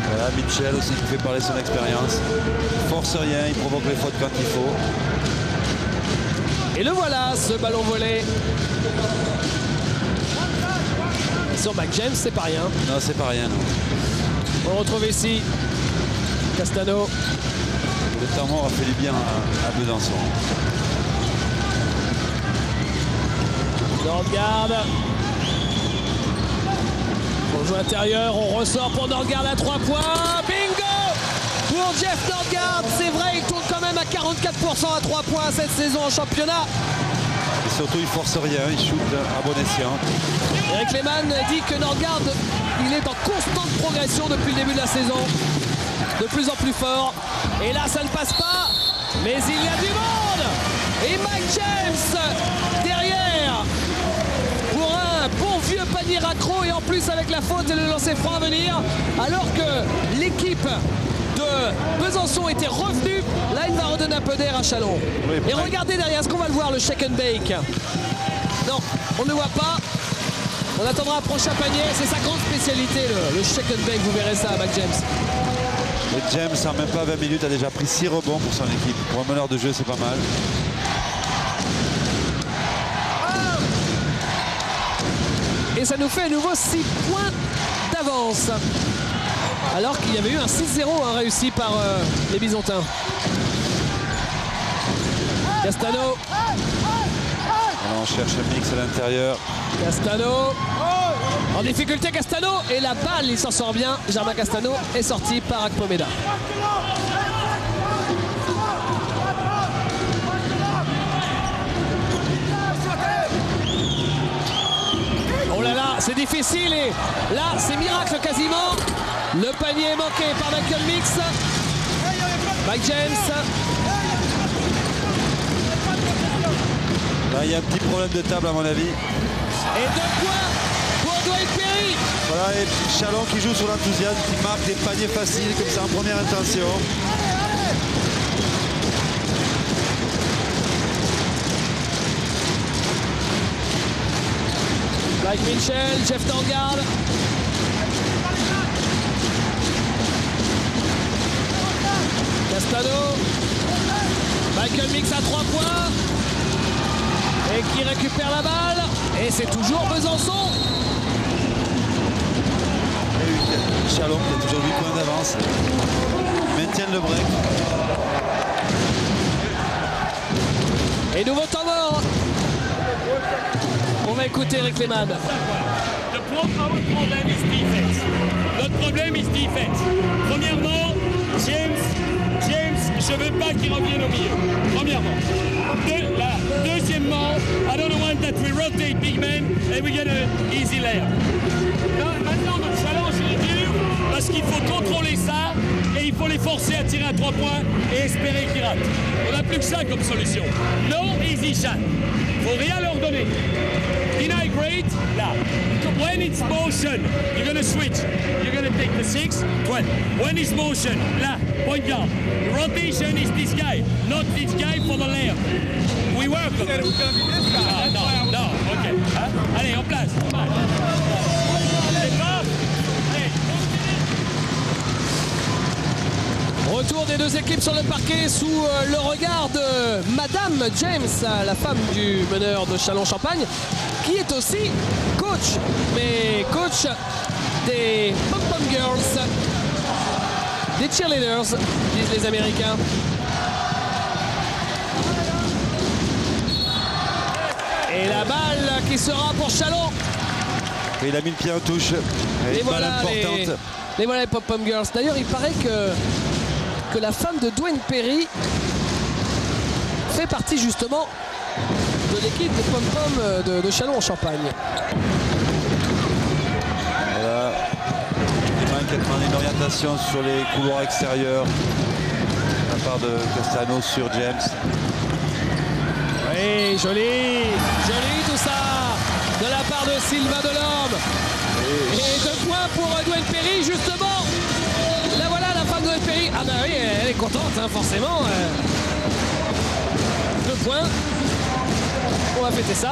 Voilà, Mitchell aussi qui fait parler son expérience. Il force rien, il provoque les fautes quand il faut. Et le voilà, ce ballon volé. Et sur Mac James, c'est pas rien. Non, c'est pas rien. Non. On retrouve ici Castano. Le temps mort a fait du bien à Besançon. Nordgaard. On joue intérieur, on ressort pour Nordgaard à 3 points. Bingo pour Jeff Nordgaard. C'est vrai, il tourne quand même à 44% à 3 points cette saison en championnat. Et surtout, il force rien, il shoot à bon escient. Eric Lehmann dit que Nordgaard, il est en constante progression depuis le début de la saison. De plus en plus fort. Et là, ça ne passe pas. Mais il y a du monde. Et Mike James derrière pour un bon vieux panier raccro et en plus avec la faute et le lancer franc à venir. Alors que l'équipe de Besançon était revenue, là il va redonner un peu d'air à Chalon. Oui, et regardez derrière, est-ce qu'on va le voir le shake and bake? Non, on ne le voit pas. On attendra un prochain panier, c'est sa grande spécialité le shake and bake, vous verrez ça à Mike James. Et James, en même pas 20 minutes, a déjà pris 6 rebonds pour son équipe. Pour un meneur de jeu, c'est pas mal. Et ça nous fait à nouveau 6 points d'avance. Alors qu'il y avait eu un 6-0 réussi par les Bisontins. Castano. Alors on cherche un mix à l'intérieur. Castano. En difficulté Castano. Et la balle, il s'en sort bien. Germain Castano est sorti par Akpomeda. Oh là là, c'est difficile et là, c'est miracle quasiment. Le panier est manqué par Michael Mix. Mike James. Là, il y a un petit problème de table à mon avis. Et 2 points pour Dwayne Perry. Voilà, et Chalon qui joue sur l'enthousiasme, qui marque des paniers faciles comme ça en première intention. Mike Mitchell, Jeff Tangard. Castano. Michael Mix à 3 points. Et qui récupère la balle. Et c'est toujours Besançon. Et Chalon qui a toujours 8 points d'avance. Maintiennent le break. Et nouveau temps mort. On va écouter Eric Lehmann. Notre problème is defense. Notre problème is defense. Premièrement, James, je veux pas qu'il revienne au milieu. Premièrement. Deuxièmement, I don't want that we rotate big men and we get an easy layup. Maintenant, notre challenge est dur parce qu'il faut contrôler ça et il faut les forcer à tirer à 3 points et espérer qu'ils ratent. On n'a plus que ça comme solution. No easy shot. Faut rien leur donner. Deny great, là. When it's motion, you're going to switch. You're going to take the 6, 12. When it's motion, là, point guard. Rotation is this guy, not this guy for the layup. We work. Ah, non, ok. Hein? Allez, en place. C'est grave. Retour des deux équipes sur le parquet sous le regard de Madame James, la femme du meneur de Châlons-Champagne, qui est aussi coach, mais coach des pom-pom girls, des cheerleaders, disent les Américains. Et la balle qui sera pour Chalon. Et il a mis le pied en touche. Et une balle importante. Les voilà les pom-pom girls. D'ailleurs, il paraît que la femme de Dwayne Perry fait partie justement de l'équipe des pom-pom de Châlons-en-Champagne. Voilà. Lehmann qui a demandé une orientation sur les couloirs extérieurs de la part de Castano sur James. Oui, joli tout ça de la part de Sylvain Delorme. Et 2 points pour Dwayne Perry justement. Là voilà la femme de Dwayne Perry. Ah bah oui, elle est contente hein, forcément. 2 points. On va fêter ça.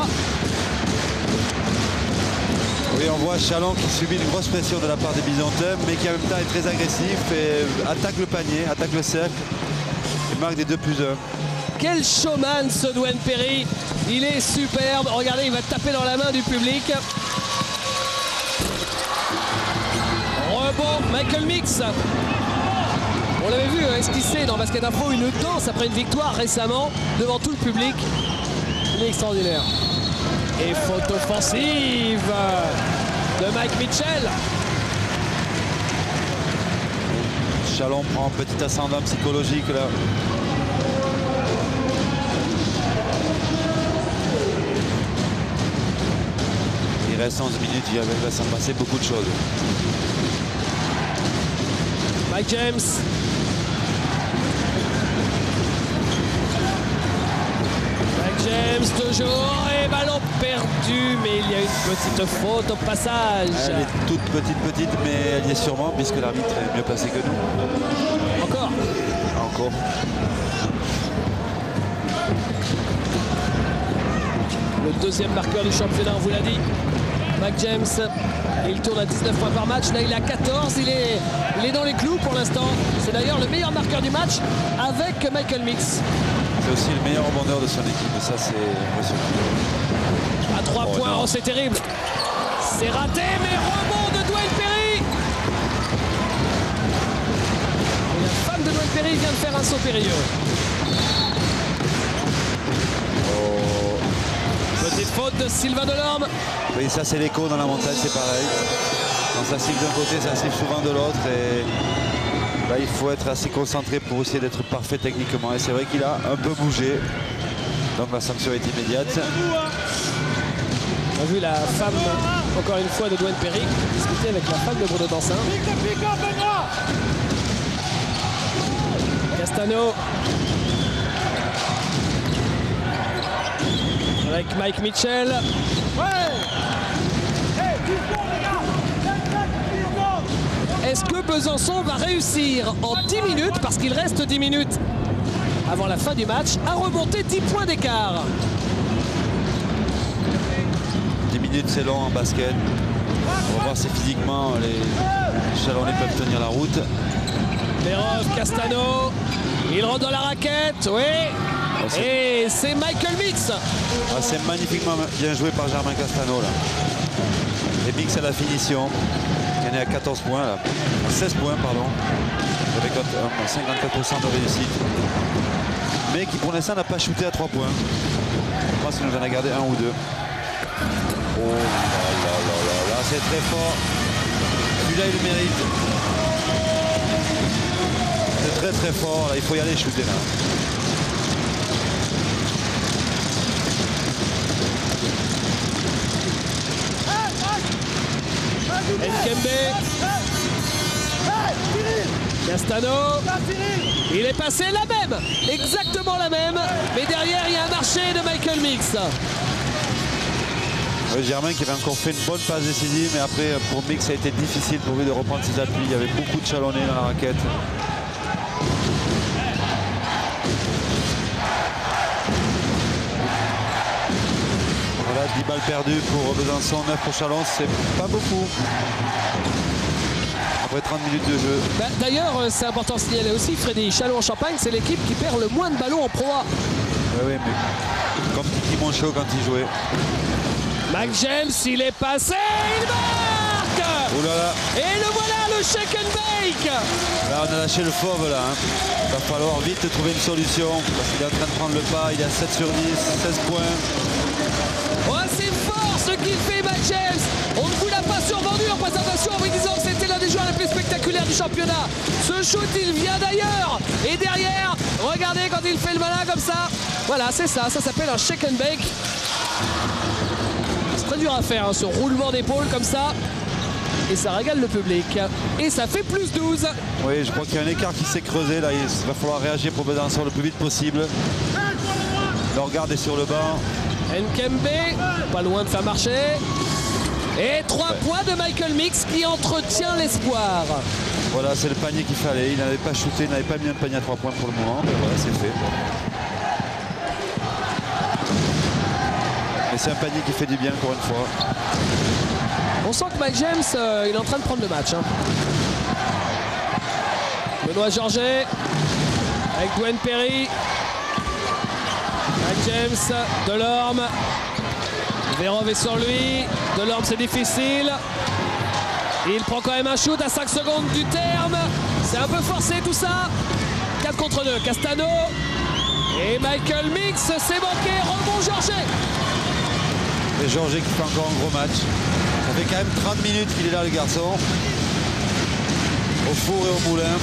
Oui, on voit Chalon qui subit une grosse pression de la part des Bisontins, mais qui en même temps est très agressif et attaque le panier, attaque le cercle et marque des 2+1. Quel showman ce Dwayne Perry. Il est superbe. Regardez, il va taper dans la main du public. Rebond, Michael Mix. On l'avait vu esquisser dans Basket Info une danse après une victoire récemment devant tout le public. Il est extraordinaire. Et faute offensive de Mike Mitchell. Chalon prend un petit ascendant psychologique là. Il reste 11 minutes, il va s'en passer beaucoup de choses. Mike James. James toujours, et ballon perdu, mais il y a une petite faute au passage. Elle est toute petite, mais elle y est sûrement, puisque l'arbitre est mieux placé que nous. Encore. Encore. Le deuxième marqueur du championnat, on vous l'a dit. Mac James, il tourne à 19 points par match. Là, il a 14. Il est dans les clous pour l'instant. C'est d'ailleurs le meilleur marqueur du match avec Michael Mix. C'est aussi le meilleur rebondeur de son équipe. Et ça, c'est impressionnant. À 3 points, oh, c'est terrible. C'est raté, mais rebond de Dwayne Perry. Et la femme de Dwayne Perry vient de faire un saut périlleux. Petite faute de Sylvain Delorme. Oui, ça c'est l'écho dans la montagne, c'est pareil. Quand ça siffle d'un côté, ça siffle souvent de l'autre. Et là, il faut être assez concentré pour essayer d'être parfait techniquement. Et c'est vrai qu'il a un peu bougé. Donc la sanction est immédiate. On a vu la femme, encore une fois, de Dwayne Perry discuter avec la femme de Bruno Dansin. Castano. Avec Mike Mitchell. Est-ce que Besançon va réussir en 10 minutes, parce qu'il reste 10 minutes avant la fin du match, à remonter 10 points d'écart? 10 minutes, c'est long en basket. On va voir si physiquement les Chalonnais peuvent tenir la route. Berov, Castano. Il rentre dans la raquette. Oui. Et c'est Michael Mix. Ah, c'est magnifiquement bien joué par Germain Castano là. Et Mix à la finition. Il est à 14 points là. 16 points pardon. Avec 54% de réussite. Mais qui pour l'instant n'a pas shooté à 3 points. Je pense qu'il nous en a gardé un ou deux. Oh là, c'est très fort. Celui-là il le mérite. C'est très fort là. Il faut y aller shooter là. Nkembe. Castano. Il est passé la même. Exactement la même. Mais derrière, il y a un marché de Michael Mix. Oui, Germain qui avait encore fait une bonne passe décisive, mais après pour Mix ça a été difficile pour lui de reprendre ses appuis. Il y avait beaucoup de Chalonnais dans la raquette. Voilà, 10 balles perdues pour Besançon, 9 pour Chalon, c'est pas beaucoup. Après 30 minutes de jeu. D'ailleurs, c'est important de signaler aussi, Freddy, Châlons-en-Champagne, c'est l'équipe qui perd le moins de ballons en Pro A. Oui, mais comme Kiki Monchot quand il jouait. Mac James, il est passé, il marque. Oh là là. Et le voilà, le shake and bake. Là, on a lâché le fauve là. Il va falloir vite trouver une solution parce qu'il est en train de prendre le pas. Il est à 7 sur 10, 16 points. Oh, c'est fort ce qu'il fait, Mac James. On ne vous l'a pas survendu en présentation en vous disant que c'était l'un des joueurs les plus spectaculaires du championnat. Ce shoot, il vient d'ailleurs. Et derrière, regardez quand il fait le malin comme ça. Voilà, c'est ça. Ça s'appelle un shake and bake. C'est très dur à faire, hein, ce roulement d'épaule comme ça. Et ça régale le public. Et ça fait plus 12. Oui, je crois qu'il y a un écart qui s'est creusé. Là, il va falloir réagir pour Besançon le plus vite possible. Lorgard est sur le banc. Nkembe, pas loin de faire marcher. Et 3 points de Michael Mix qui entretient l'espoir. Voilà, c'est le panier qu'il fallait. Il n'avait pas shooté, il n'avait pas mis un panier à 3 points pour le moment. Mais voilà, c'est fait. Et c'est un panier qui fait du bien encore une fois. On sent que Mike James, il est en train de prendre le match. Hein. Benoît Georget avec Dwayne Perry. Mike James, Delorme. Vérov est sur lui. Delorme, c'est difficile. Il prend quand même un shoot à 5 secondes du terme. C'est un peu forcé tout ça. 4 contre 2. Castano. Et Michael Mix, c'est manqué. Rebond Georget. Et Georget qui fait encore un gros match. Ça fait quand même 30 minutes qu'il est là, le garçon. Au four et au moulin.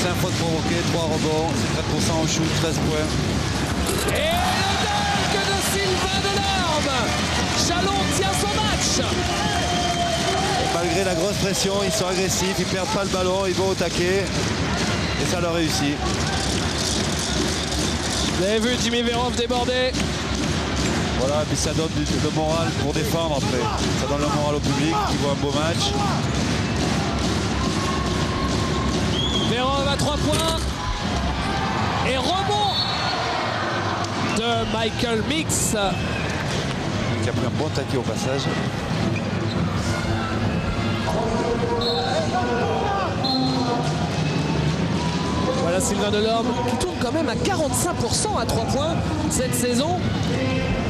5 fautes provoquées, 3 rebonds, c'est 4% au shoot, 13 points. Et le dunk de Sylvain Delorme. Chalon tient son match. Et malgré la grosse pression, ils sont agressifs, ils perdent pas le ballon, ils vont au taquet. Et ça leur réussit. Vous avez vu Jimmy Vérov déborder. Voilà, puis ça donne le moral pour défendre après. Ça donne le moral au public qui voit un beau match. Vérov à 3 points. Et rebond de Michael Mix. Qui a pris un bon taquet au passage. Voilà Sylvain Delorme qui tourne quand même à 45% à 3 points cette saison.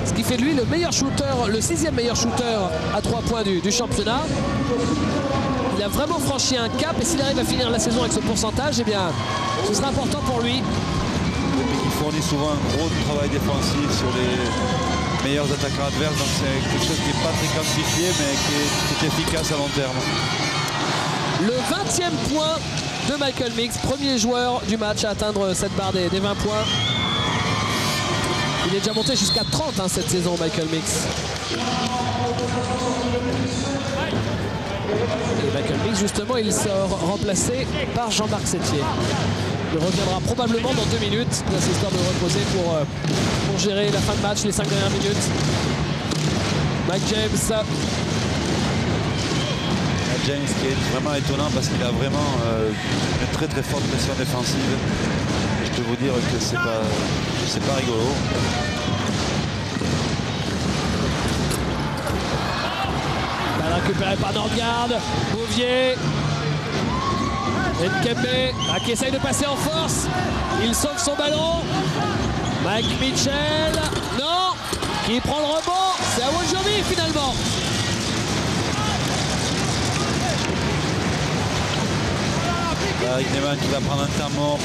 Ce qui fait de lui le meilleur shooter, le 6e meilleur shooter à 3 points du championnat. Il a vraiment franchi un cap et s'il arrive à finir la saison avec ce pourcentage, eh bien, ce sera important pour lui. Il fournit souvent un gros travail défensif sur les meilleurs attaquants adverses, donc c'est quelque chose qui n'est pas très quantifié mais qui est efficace à long terme. Le 20e point de Michael Mix, premier joueur du match à atteindre cette barre des 20 points. Il est déjà monté jusqu'à 30 cette saison, Michael Mix. Et Michael Mix, justement, il sort remplacé par Jean-Marc Sétier. Il reviendra probablement dans 2 minutes, c'est histoire de reposer pour gérer la fin de match, les 5 dernières minutes. Mike James. James qui est vraiment étonnant parce qu'il a vraiment une très très forte pression défensive. Je peux vous dire que c'est pas rigolo. Balle récupérée par Nordgaard. Bouvier. Nkembe qui essaye de passer en force. Il sauve son ballon. Mike Mitchell. Non. Qui prend le rebond. C'est Awonjobi finalement. Rigneman qui va prendre un temps mort.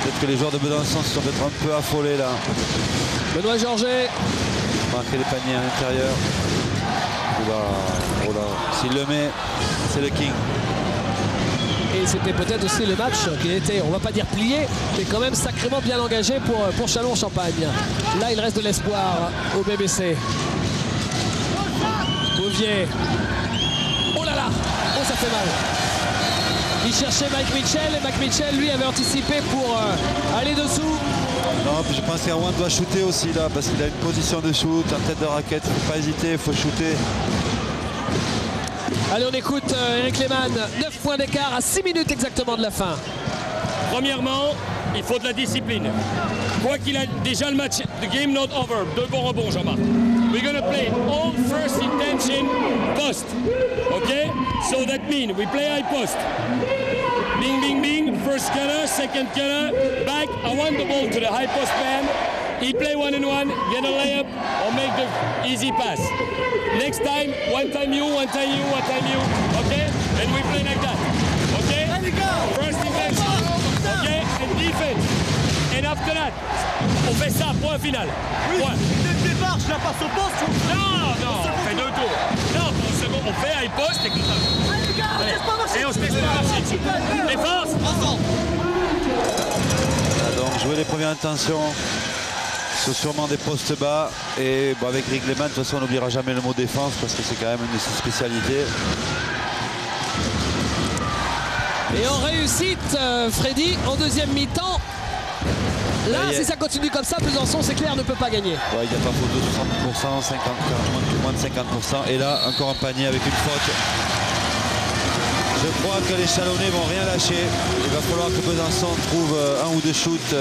Peut-être que les joueurs de Besançon se sont peut-être un peu affolés là. Benoît Georget. Marquer les paniers à l'intérieur. S'il le met, c'est le king. Et c'était peut-être aussi le match qui était, on va pas dire plié, mais quand même sacrément bien engagé pour Châlons-en-Champagne. Là, il reste de l'espoir au BBC. Bouvier. Oh là là. Oh, ça fait mal. Il cherchait Mike Mitchell et Mike Mitchell lui avait anticipé pour aller dessous. Non, puis je pense qu'Arwan doit shooter aussi là parce qu'il a une position de shoot en tête de raquette. Il ne faut pas hésiter, il faut shooter. Allez, on écoute Eric Lehmann. 9 points d'écart à 6 minutes exactement de la fin. Premièrement, il faut de la discipline. Quoi qu'il a déjà le match, the game not over. 2 bons rebonds, Jean-Marc. We're going to play all first intention post. Okay? So that means we play high post. Bing, bing, bing. First cutter, second cutter. Back. I want the ball to the high post man. He play 1-on-1, get a layup, or make the easy pass. Next time, one time you, one time you, one time you. Okay? And we play like that. Okay? First intention. Okay? And defense. And after that, on fait ça, point final. Point. Dès le départ, je la passe au poste. Non, on fait 2 tours. Non, on fait high post et comme ça. Et on se laisse pas marcher dessus. Défense. Donc jouer les premières intentions sur sûrement des postes bas. Et bon, avec Rick Lehmann, de toute façon on n'oubliera jamais le mot défense parce que c'est quand même une de ses spécialités. Et en réussite, Freddy, en deuxième mi-temps. Là, si ça continue comme ça, Besançon, c'est clair, ne peut pas gagner. Ouais, il n'y a pas faute de 60%, 50%, moins de 50%. Et là, encore un panier avec une faute. Je crois que les Chalonnais vont rien lâcher. Il va falloir que Besançon trouve 1 ou 2 shoots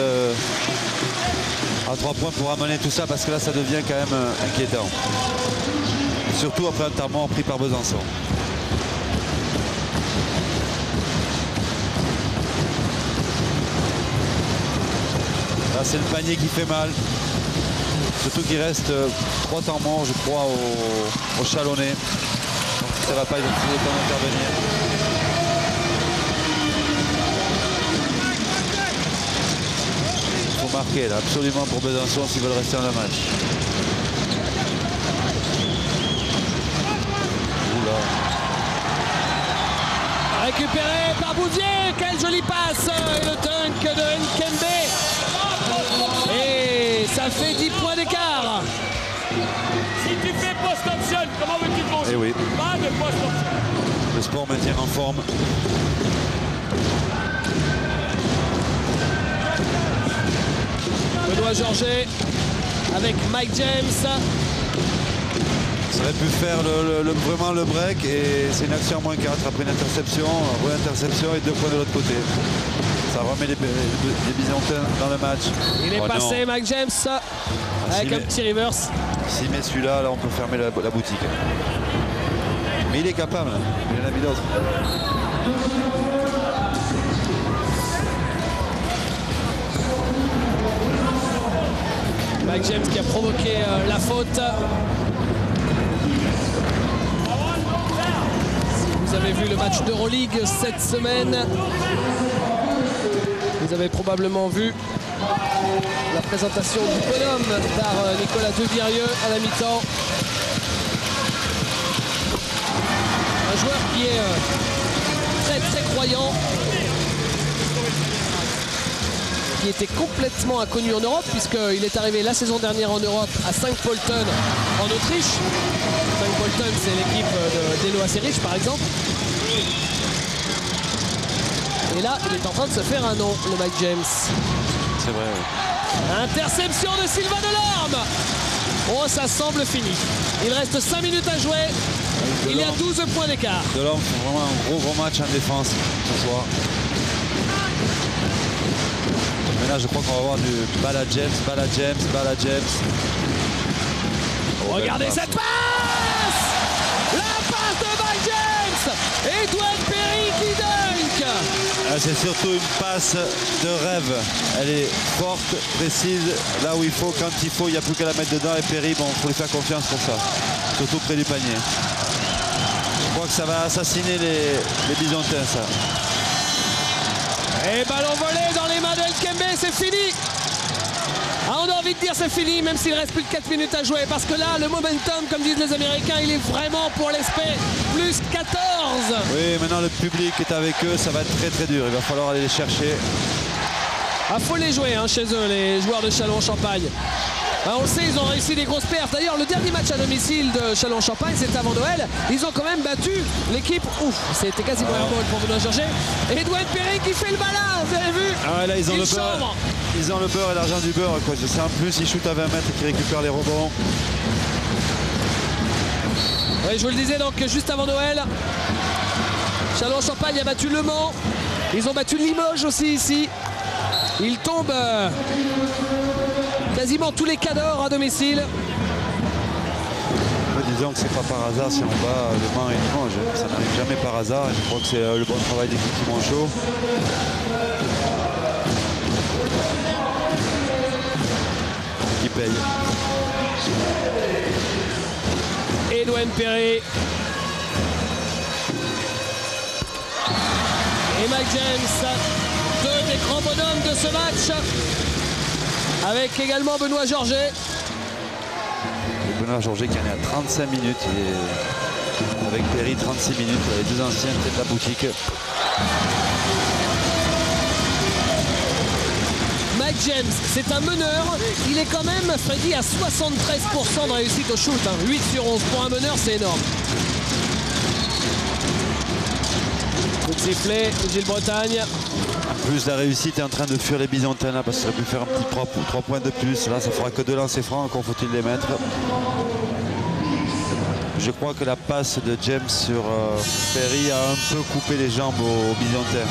à 3 points pour amener tout ça parce que là, ça devient quand même inquiétant. Surtout après un temps mort pris par Besançon. Là, c'est le panier qui fait mal. Surtout qu'il reste 3 temps morts, je crois, au Chalonnais. Donc ça va pas, ils vont trouver le temps d'intervenir. Il faut marquer là, absolument pour Besançon s'ils veulent rester dans le match. Oula. Récupéré par Bouvier, quelle jolie passe. Et le dunk de Nkembe. Et ça fait 10 points d'écart. Si tu fais post-option, comment veux-tu te manger? Eh oui. Pas de post-option. Le sport maintient en forme. Benoît Georget avec Mike James. Ça aurait pu faire vraiment le break et c'est une action à moins 4 après une interception, re-interception et 2 points de l'autre côté. Ça remet les Byzantins dans le match. Il est passé, Mike James, avec un petit reverse. S'il met celui-là, là on peut fermer la boutique. Mais il est capable, il en a mis d'autres. Mike James qui a provoqué la faute. Vous avez vu le match d'Euroleague cette semaine. Vous avez probablement vu la présentation du bonhomme par Nicolas Devirieux à la mi-temps. Un joueur qui est très croyant, qui était complètement inconnu en Europe puisqu'il est arrivé la saison dernière en Europe à St. Pölten en Autriche. St. Pölten, c'est l'équipe d'Elo Acerich par exemple. Et là, il est en train de se faire un nom, le Mike James. C'est vrai, oui. Interception de Sylvain Delorme. Oh, ça semble fini. Il reste 5 minutes à jouer. Il y a 12 points d'écart. Delorme fait vraiment un gros match en défense ce soir. Mais là, je crois qu'on va avoir du balle à James. Oh, regardez cette passe! La passe de Mike James! Et Dwayne Perry qui dunk! C'est surtout une passe de rêve. Elle est forte, précise, là où il faut, quand il faut, il n'y a plus qu'à la mettre dedans. Et Perry, bon, il faut lui faire confiance pour ça. Surtout près du panier. Je crois que ça va assassiner les Byzantins, ça. Et ballon volé dans les mains d'El Kembe, c'est fini! Ah, on a envie de dire c'est fini, même s'il reste plus de 4 minutes à jouer. Parce que là, le momentum, comme disent les Américains, il est vraiment pour l'esprit. Plus 14. Oui, maintenant le public est avec eux, ça va être très dur. Il va falloir aller les chercher. Ah, faut les jouer chez eux, les joueurs de Châlons-Champagne. Ah, on le sait, ils ont réussi des grosses perfs. D'ailleurs, le dernier match à domicile de Châlons-Champagne, c'était avant Noël. Ils ont quand même battu l'équipe. Ouf, c'était quasiment un ball pour Benoît Georget. Et Dwayne Perry qui fait le malin, vous avez vu? Ah, là, ils ont le beurre. Ils ont le beurre et l'argent du beurre, quoi. C'est en plus, ils shootent à 20 mètres et qu'ils récupèrent les rebonds. Oui, je vous le disais, donc juste avant Noël, Châlons-Champagne a battu Le Mans. Ils ont battu Limoges aussi ici. Ils tombent quasiment tous les cadors à domicile. Disons que c'est pas par hasard si on bat Le Mans et Limoges. Ça n'arrive jamais par hasard. Je crois que c'est le bon travail d'équipe qui m'en chaud. Qui paye. Dwayne Perry. Et Mike James, deux des grands bonhommes de ce match. Avec également Benoît Georget. Benoît Georget qui en est à 35 minutes. Et avec Perry, 36 minutes. Les deux anciens têtes de la boutique. Mike James, c'est un meneur. Il est quand même, Freddy, à 73% de réussite au shoot. 8 sur 11 pour un meneur, c'est énorme. Coup de sifflet, Gilles Bretagne. En plus, la réussite est en train de fuir les Byzantins là, parce que ça aurait pu faire un petit 3 points de plus. Là, ça fera que 2 lancers francs, encore faut-il les mettre. Je crois que la passe de James sur Perry a un peu coupé les jambes aux Byzantins.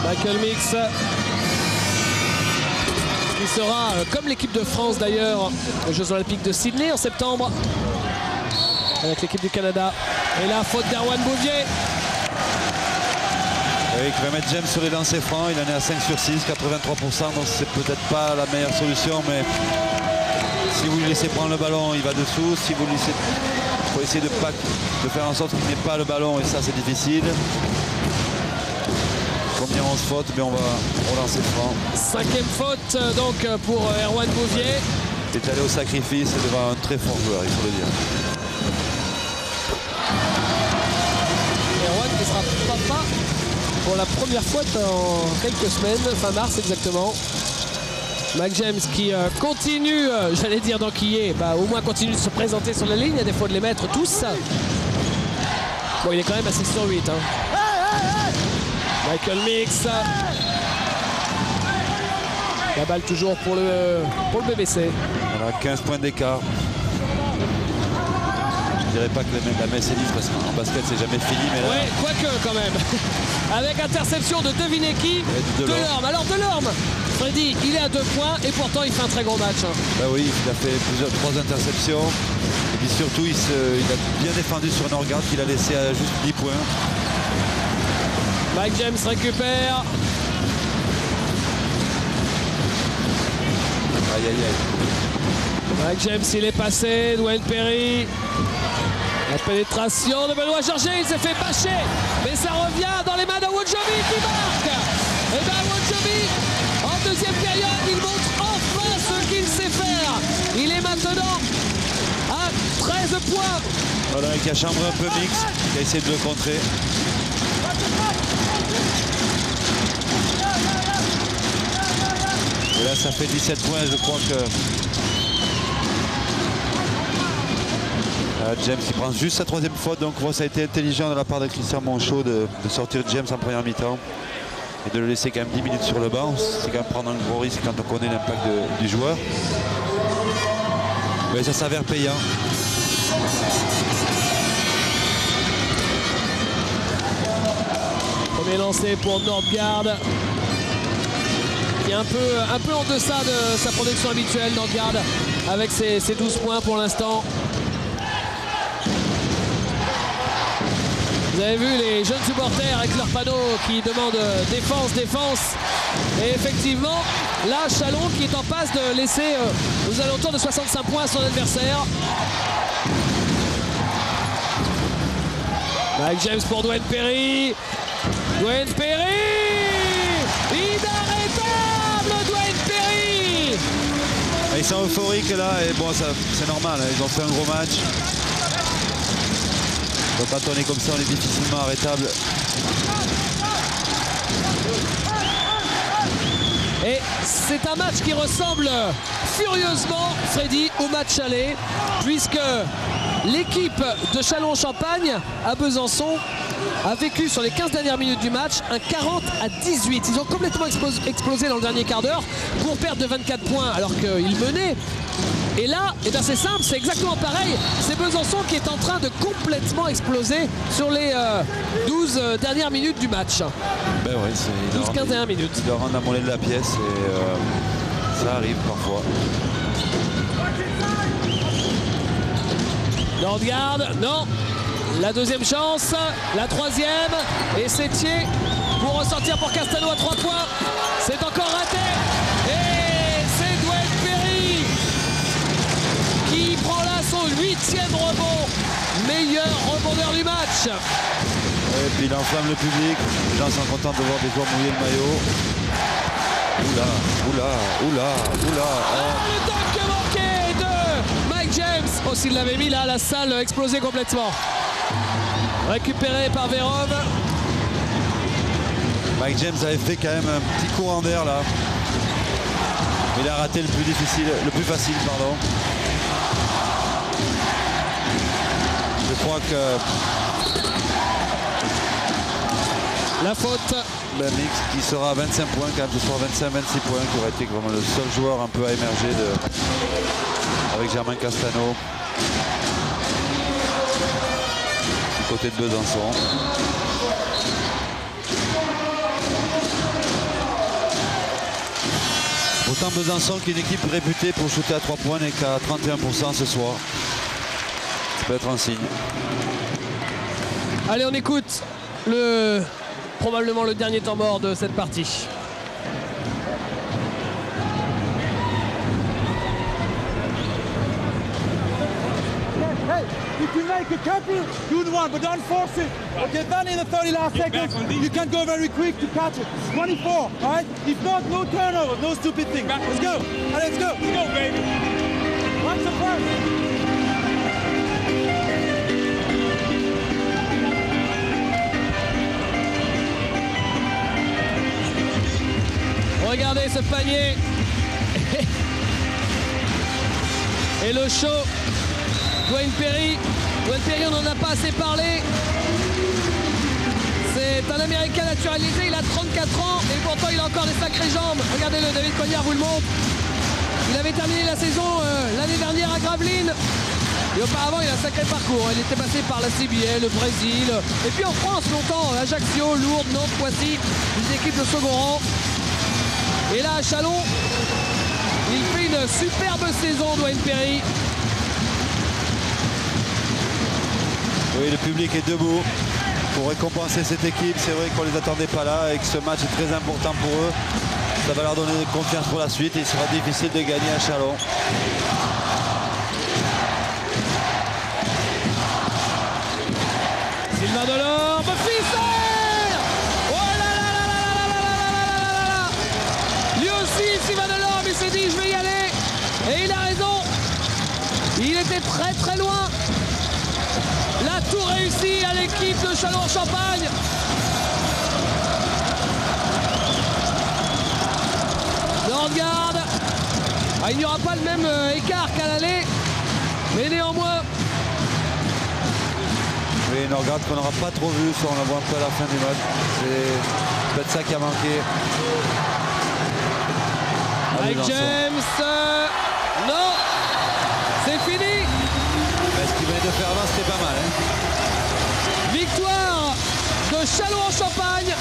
Michael Mix, qui sera, comme l'équipe de France d'ailleurs, aux Jeux Olympiques de Sydney en septembre, avec l'équipe du Canada. Et là, faute d'Erwan Bouvier. Oui, qui va mettre James sur les lancers francs. Il en est à 5 sur 6, 83%, donc c'est peut-être pas la meilleure solution, mais si vous lui laissez prendre le ballon, il va dessous. Si vous lui laissez, il faut essayer de faire en sorte qu'il n'ait pas le ballon, et ça c'est difficile. Combien 11 fautes, mais on va relancer le franc. 5e faute donc pour Erwan Bouvier. Il est allé au sacrifice devant un très fort joueur, il faut le dire. Erwan qui sera papa pour la première fois dans quelques semaines, fin mars exactement. Mike James qui continue, j'allais dire d'enquiller, au moins continue de se présenter sur la ligne, à défaut de les mettre tous. Bon, il est quand même à 6 sur 8. Michael Mix. La balle toujours pour le BBC. On a 15 points d'écart. Je dirais pas que la messe est libre parce qu'en basket c'est jamais fini, mais là... Oui, quoique quand même. Avec interception de devinez qui, Delorme. Alors Delorme, Freddy, il est à 2 points et pourtant il fait un très gros match. Bah oui, il a fait 3 interceptions. Et puis surtout, il a bien défendu sur Norgard qu'il a laissé à juste 10 points. Mike James récupère. Aïe aïe aïe. Mike James, il est passé. Dwayne Perry. La pénétration de Benoît Georget, il s'est fait bâcher. Mais ça revient dans les mains d'Awodjobi qui marque. Et bien Awodjobi, en deuxième période, il montre enfin ce qu'il sait faire. Il est maintenant à 13 points. Voilà, qui a chambré un peu Mix, qui a essayé de le contrer. Et là, ça fait 17 points, je crois que... James qui prend juste sa 3e faute, donc ça a été intelligent de la part de Christian Monchot de sortir James en première mi-temps et de le laisser quand même 10 minutes sur le banc. C'est quand même prendre un gros risque quand on connaît l'impact du joueur. Mais ça s'avère payant. Premier lancé pour Nordgaard. Qui est un peu en deçà de sa production habituelle, Nordgaard, avec ses 12 points pour l'instant. Vous avez vu les jeunes supporters avec leurs panneaux qui demandent défense, défense. Et effectivement, là, Chalon qui est en passe de laisser aux alentours de 65 points à son adversaire. Mike James pour Dwayne Perry. Dwayne Perry, inarrêtable Dwayne Perry. Ils sont euphoriques là et bon, c'est normal, hein, ils ont fait un gros match. Donc quand on est comme ça, on est difficilement arrêtable. Et c'est un match qui ressemble furieusement, Freddy, au match aller, puisque l'équipe de Châlons-en-Champagne à Besançon a vécu sur les 15 dernières minutes du match un 40-18. Ils ont complètement explosé dans le dernier quart d'heure pour perdre de 24 points alors qu'ils menaient. Et là, eh bien c'est simple, c'est exactement pareil. C'est Besançon qui est en train de complètement exploser sur les 12 dernières minutes du match. Ben ouais, 12-15 minutes. Il leur rend la monnaie de la pièce et ça arrive parfois. Nordgaard, non. La deuxième chance, la troisième. Et Sétier pour ressortir pour Castano à 3 points. C'est encore raté. Et c'est Dwayne Perry qui prend là son 8e rebond. Meilleur rebondeur du match. Et puis il enflamme le public. Les gens sont contents de voir des joueurs mouiller le maillot. Oula, oula, oula, oula. Alors le dunk manqué de Mike James. Oh, s'il l'avait mis là, la salle explosait complètement. Récupéré par Vérov. Mike James avait fait quand même un petit courant d'air là. Il a raté le plus facile, pardon. Je crois que la faute. Ben Mix qui sera à 25 points quand même ce soir, 25-26 points, qui aurait été vraiment le seul joueur un peu à émerger avec Germain Castano du côté de Besançon. Autant Besançon qui est une équipe réputée pour shooter à 3 points n'est qu'à 31% ce soir. Ça peut être un signe. Allez, on écoute probablement le dernier temps mort de cette partie. Hey, you can make a couple, do the one, but don't force it. Okay, then in the 30 last seconds, you can go very quick to catch it. 24, all right? If not, no turnover, no stupid thing. Let's go. Allez, let's go. Let's go, baby. Watch the first. Regardez ce panier. Et le show. Dwayne Perry, on n'en a pas assez parlé. C'est C'est un Américain naturalisé, il a 34 ans et pourtant il a encore des sacrées jambes. Regardez-le, David Cognard vous le montre. Il avait terminé la saison l'année dernière à Gravelines. Et auparavant, il a un sacré parcours. Il était passé par la CBL, le Brésil. Et puis en France, longtemps, Ajaccio, Lourdes, Nantes, Poissy. Une équipe de second rang. Et là, à Chalon, il fait une superbe saison, Dwayne Perry. Oui, le public est debout pour récompenser cette équipe. C'est vrai qu'on ne les attendait pas là et que ce match est très important pour eux. Ça va leur donner de confiance pour la suite et il sera difficile de gagner à Chalon. Sylvain Delorme, Fischer! Oh là là là là là là là là là là! Lui aussi, Sylvain Delorme, il s'est dit je vais y aller. Et il a raison. Il était très très loin. Là, tout réussi à l'équipe de Châlons-en-Champagne. Nordgaard. Ah, il n'y aura pas le même écart qu'à l'aller. Mais néanmoins. Oui, Nordgaard qu'on n'aura pas trop vu, ça on la voit un peu à la fin du match. C'est peut-être ça qui a manqué. Mike James. Non. C'est fini. Mais ce qu'il venait de faire avant, c'était pas mal. Hein. Victoire de Châlons-en-Champagne,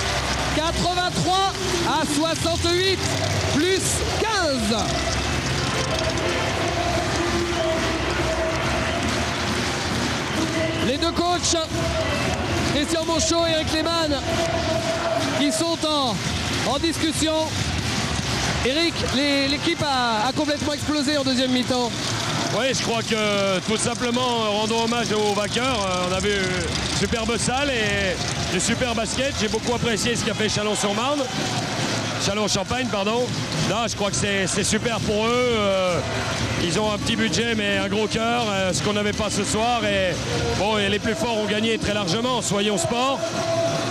83 à 68, plus 15. Les deux coachs, Christian Monchot et Eric Lehmann, qui sont en discussion. Eric, l'équipe a complètement explosé en deuxième mi-temps. Oui, je crois que tout simplement, rendons hommage aux vainqueurs. On a vu une superbe salle et du super basket. J'ai beaucoup apprécié ce qu'a fait Chalon-sur-Marne. Châlons-Champagne, pardon. Là, je crois que c'est super pour eux. Ils ont un petit budget, mais un gros cœur, ce qu'on n'avait pas ce soir. Et bon, et les plus forts ont gagné très largement. Soyons sport.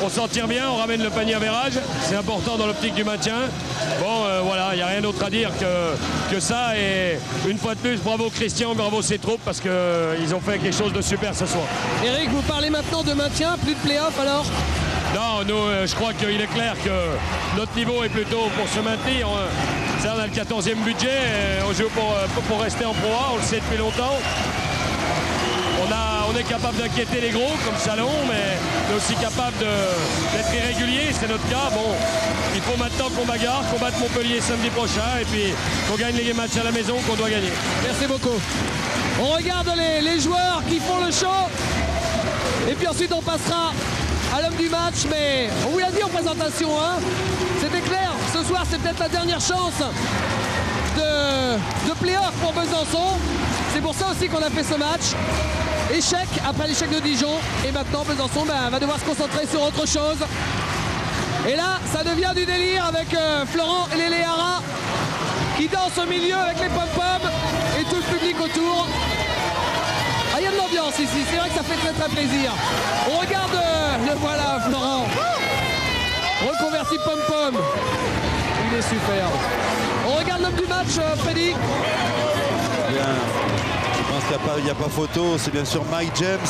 On s'en tire bien, on ramène le panier à virage. C'est important dans l'optique du maintien. Bon, voilà, il n'y a rien d'autre à dire que ça. Et une fois de plus, bravo Christian, bravo ses troupes, parce qu'ils ont fait quelque chose de super ce soir. Eric, vous parlez maintenant de maintien, plus de play-off alors? Non, nous, je crois qu'il est clair que notre niveau est plutôt pour se maintenir. Ça, on a le 14e budget, on joue pour rester en Pro A, on le sait depuis longtemps. On est capable d'inquiéter les gros comme Chalon, mais on est aussi capable d'être irrégulier, c'est notre cas. Bon, il faut maintenant qu'on bagarre, qu'on batte Montpellier samedi prochain et puis qu'on gagne les matchs à la maison qu'on doit gagner. Merci beaucoup. On regarde les joueurs qui font le show et puis ensuite on passera à l'homme du match, mais on vous l'a dit en présentation, hein, c'était clair, ce soir c'est peut-être la dernière chance de play-off pour Besançon. C'est pour ça aussi qu'on a fait ce match. Échec après l'échec de Dijon. Et maintenant Besançon va devoir se concentrer sur autre chose. Et là, ça devient du délire avec Florent et Léléara qui dansent au milieu avec les pom-poms et tout le public autour. Ah, il y a de l'ambiance ici, c'est vrai que ça fait très très plaisir. On regarde, le voilà Florent. Reconverti pom-pom. Il est superbe. On regarde l'homme du match, Freddy. Bien. Je pense qu'il n'y a pas photo, c'est bien sûr Mike James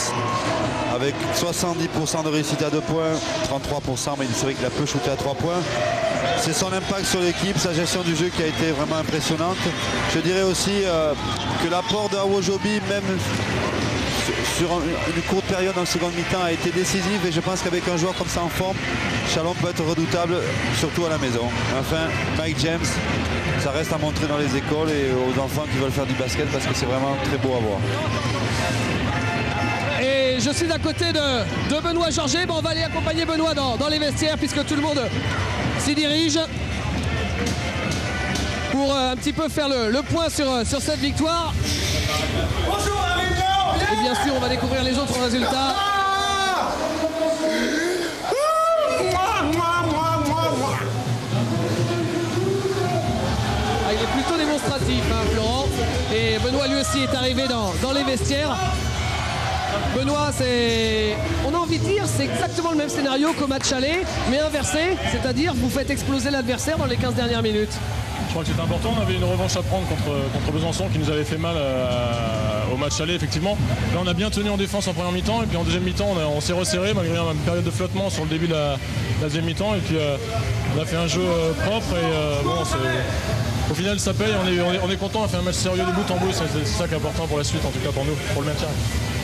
avec 70% de réussite à 2 points, 33%, mais c'est vrai qu'il a peu shooté à 3 points. C'est son impact sur l'équipe, sa gestion du jeu qui a été vraiment impressionnante. Je dirais aussi que l'apport de Awojobi, même sur une courte période en seconde mi-temps, a été décisif et je pense qu'avec un joueur comme ça en forme, Chalon peut être redoutable, surtout à la maison. Enfin, Mike James, ça reste à montrer dans les écoles et aux enfants qui veulent faire du basket parce que c'est vraiment très beau à voir. Et je suis à côté de Benoît Georget. Bon, on va aller accompagner Benoît dans les vestiaires puisque tout le monde s'y dirige pour un petit peu faire le point sur cette victoire. Et bien sûr, on va découvrir les autres résultats. Ah, il est plutôt démonstratif, hein, Florent. Et Benoît lui aussi est arrivé dans les vestiaires. Benoît, on a envie de dire, c'est exactement le même scénario qu'au match aller, mais inversé, c'est-à-dire vous faites exploser l'adversaire dans les 15 dernières minutes. Je crois que c'était important, on avait une revanche à prendre contre Besançon qui nous avait fait mal au match aller, effectivement. Là, on a bien tenu en défense en première mi-temps, et puis en deuxième mi-temps, on s'est resserré malgré une période de flottement sur le début de la deuxième mi-temps, et puis on a fait un jeu propre, et bon, au final, ça paye. On est content, on a fait un match sérieux de bout en bout, c'est ça qui est important pour la suite, en tout cas pour nous, pour le maintien.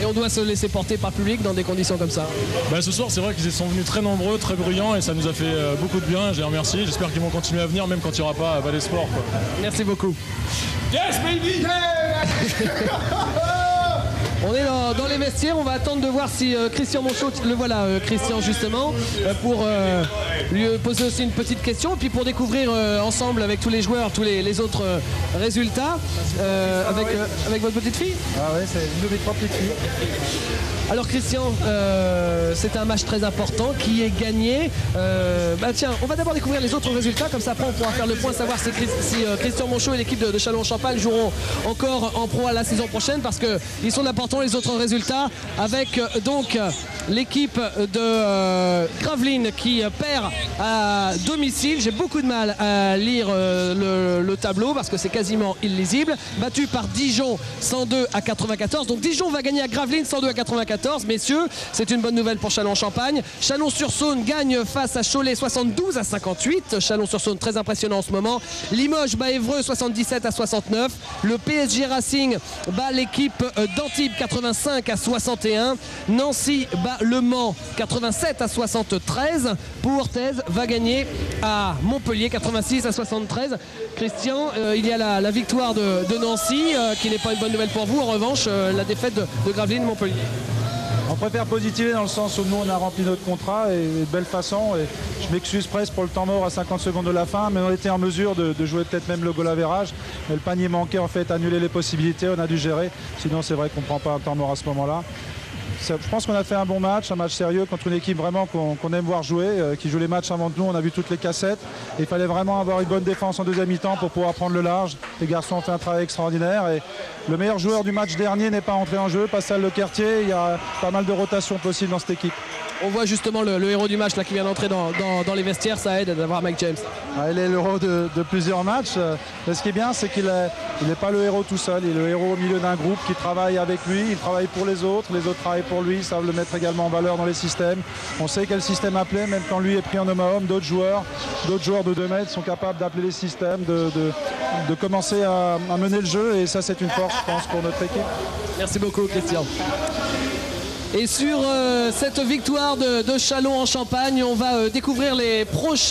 Et on doit se laisser porter par le public dans des conditions comme ça. Bah, ce soir, c'est vrai qu'ils sont venus très nombreux, très bruyants, et ça nous a fait beaucoup de bien. Je les remercie. J'espère qu'ils vont continuer à venir, même quand il n'y aura pas Valais Sport, quoi. Merci beaucoup. Yes, baby! On est dans les vestiaires, on va attendre de voir si Christian Monchot, le voilà Christian justement, pour lui poser aussi une petite question, et puis pour découvrir ensemble avec tous les joueurs, tous les autres résultats, avec votre petite fille. Ah ouais, c'est une de mes 3 petites filles. Alors Christian, c'est un match très important qui est gagné. Tiens, on va d'abord découvrir les autres résultats, comme ça après on pourra faire le point, savoir si Christian Monchot et l'équipe de Châlons-en-Champagne joueront encore en pro à la saison prochaine, parce qu'ils sont d'importants les autres résultats, avec donc l'équipe de Gravelines qui perd à domicile. J'ai beaucoup de mal à lire le tableau parce que c'est quasiment illisible. Battu par Dijon 102-94. Donc Dijon va gagner à Gravelines 102-94. Messieurs, c'est une bonne nouvelle pour Châlons-Champagne. Chalon-sur-Saône gagne face à Cholet 72-58. Chalon-sur-Saône très impressionnant en ce moment. Limoges bat Évreux 77-69. Le PSG Racing bat l'équipe d'Antibes 85-61. Nancy bat Le Mans 87-73. Pour Orthez va gagner à Montpellier 86-73. Christian, il y a la victoire de Nancy qui n'est pas une bonne nouvelle pour vous. En revanche, la défaite de Gravelines-Montpellier. On préfère positiver dans le sens où nous on a rempli notre contrat et de belle façon, et je m'excuse presque pour le temps mort à 50 secondes de la fin, mais on était en mesure de jouer peut-être même le goal average, mais le panier manquait en fait, annuler les possibilités, on a dû gérer, sinon c'est vrai qu'on ne prend pas un temps mort à ce moment-là. Je pense qu'on a fait un bon match, un match sérieux contre une équipe vraiment qu'on aime voir jouer, qui joue les matchs avant nous. On a vu toutes les cassettes. Il fallait vraiment avoir une bonne défense en deuxième mi-temps pour pouvoir prendre le large. Les garçons ont fait un travail extraordinaire. Et le meilleur joueur du match dernier n'est pas entré en jeu, Pascal Lequertier. Il y a pas mal de rotations possibles dans cette équipe. On voit justement le héros du match là, qui vient d'entrer dans les vestiaires. Ça aide d'avoir Mike James. Il est l'héros de plusieurs matchs. Mais ce qui est bien, c'est qu'il n'est pas le héros tout seul. Il est le héros au milieu d'un groupe qui travaille avec lui. Il travaille pour les autres travaillent pour lui. Ils savent le mettre également en valeur dans les systèmes. On sait quel système appeler, même quand lui est pris en homme à homme. D'autres joueurs de 2 mètres sont capables d'appeler les systèmes, de commencer à mener le jeu. Et ça, c'est une force, je pense, pour notre équipe. Merci beaucoup, Christian. Et sur cette victoire de Châlons en Champagne, on va découvrir les prochains.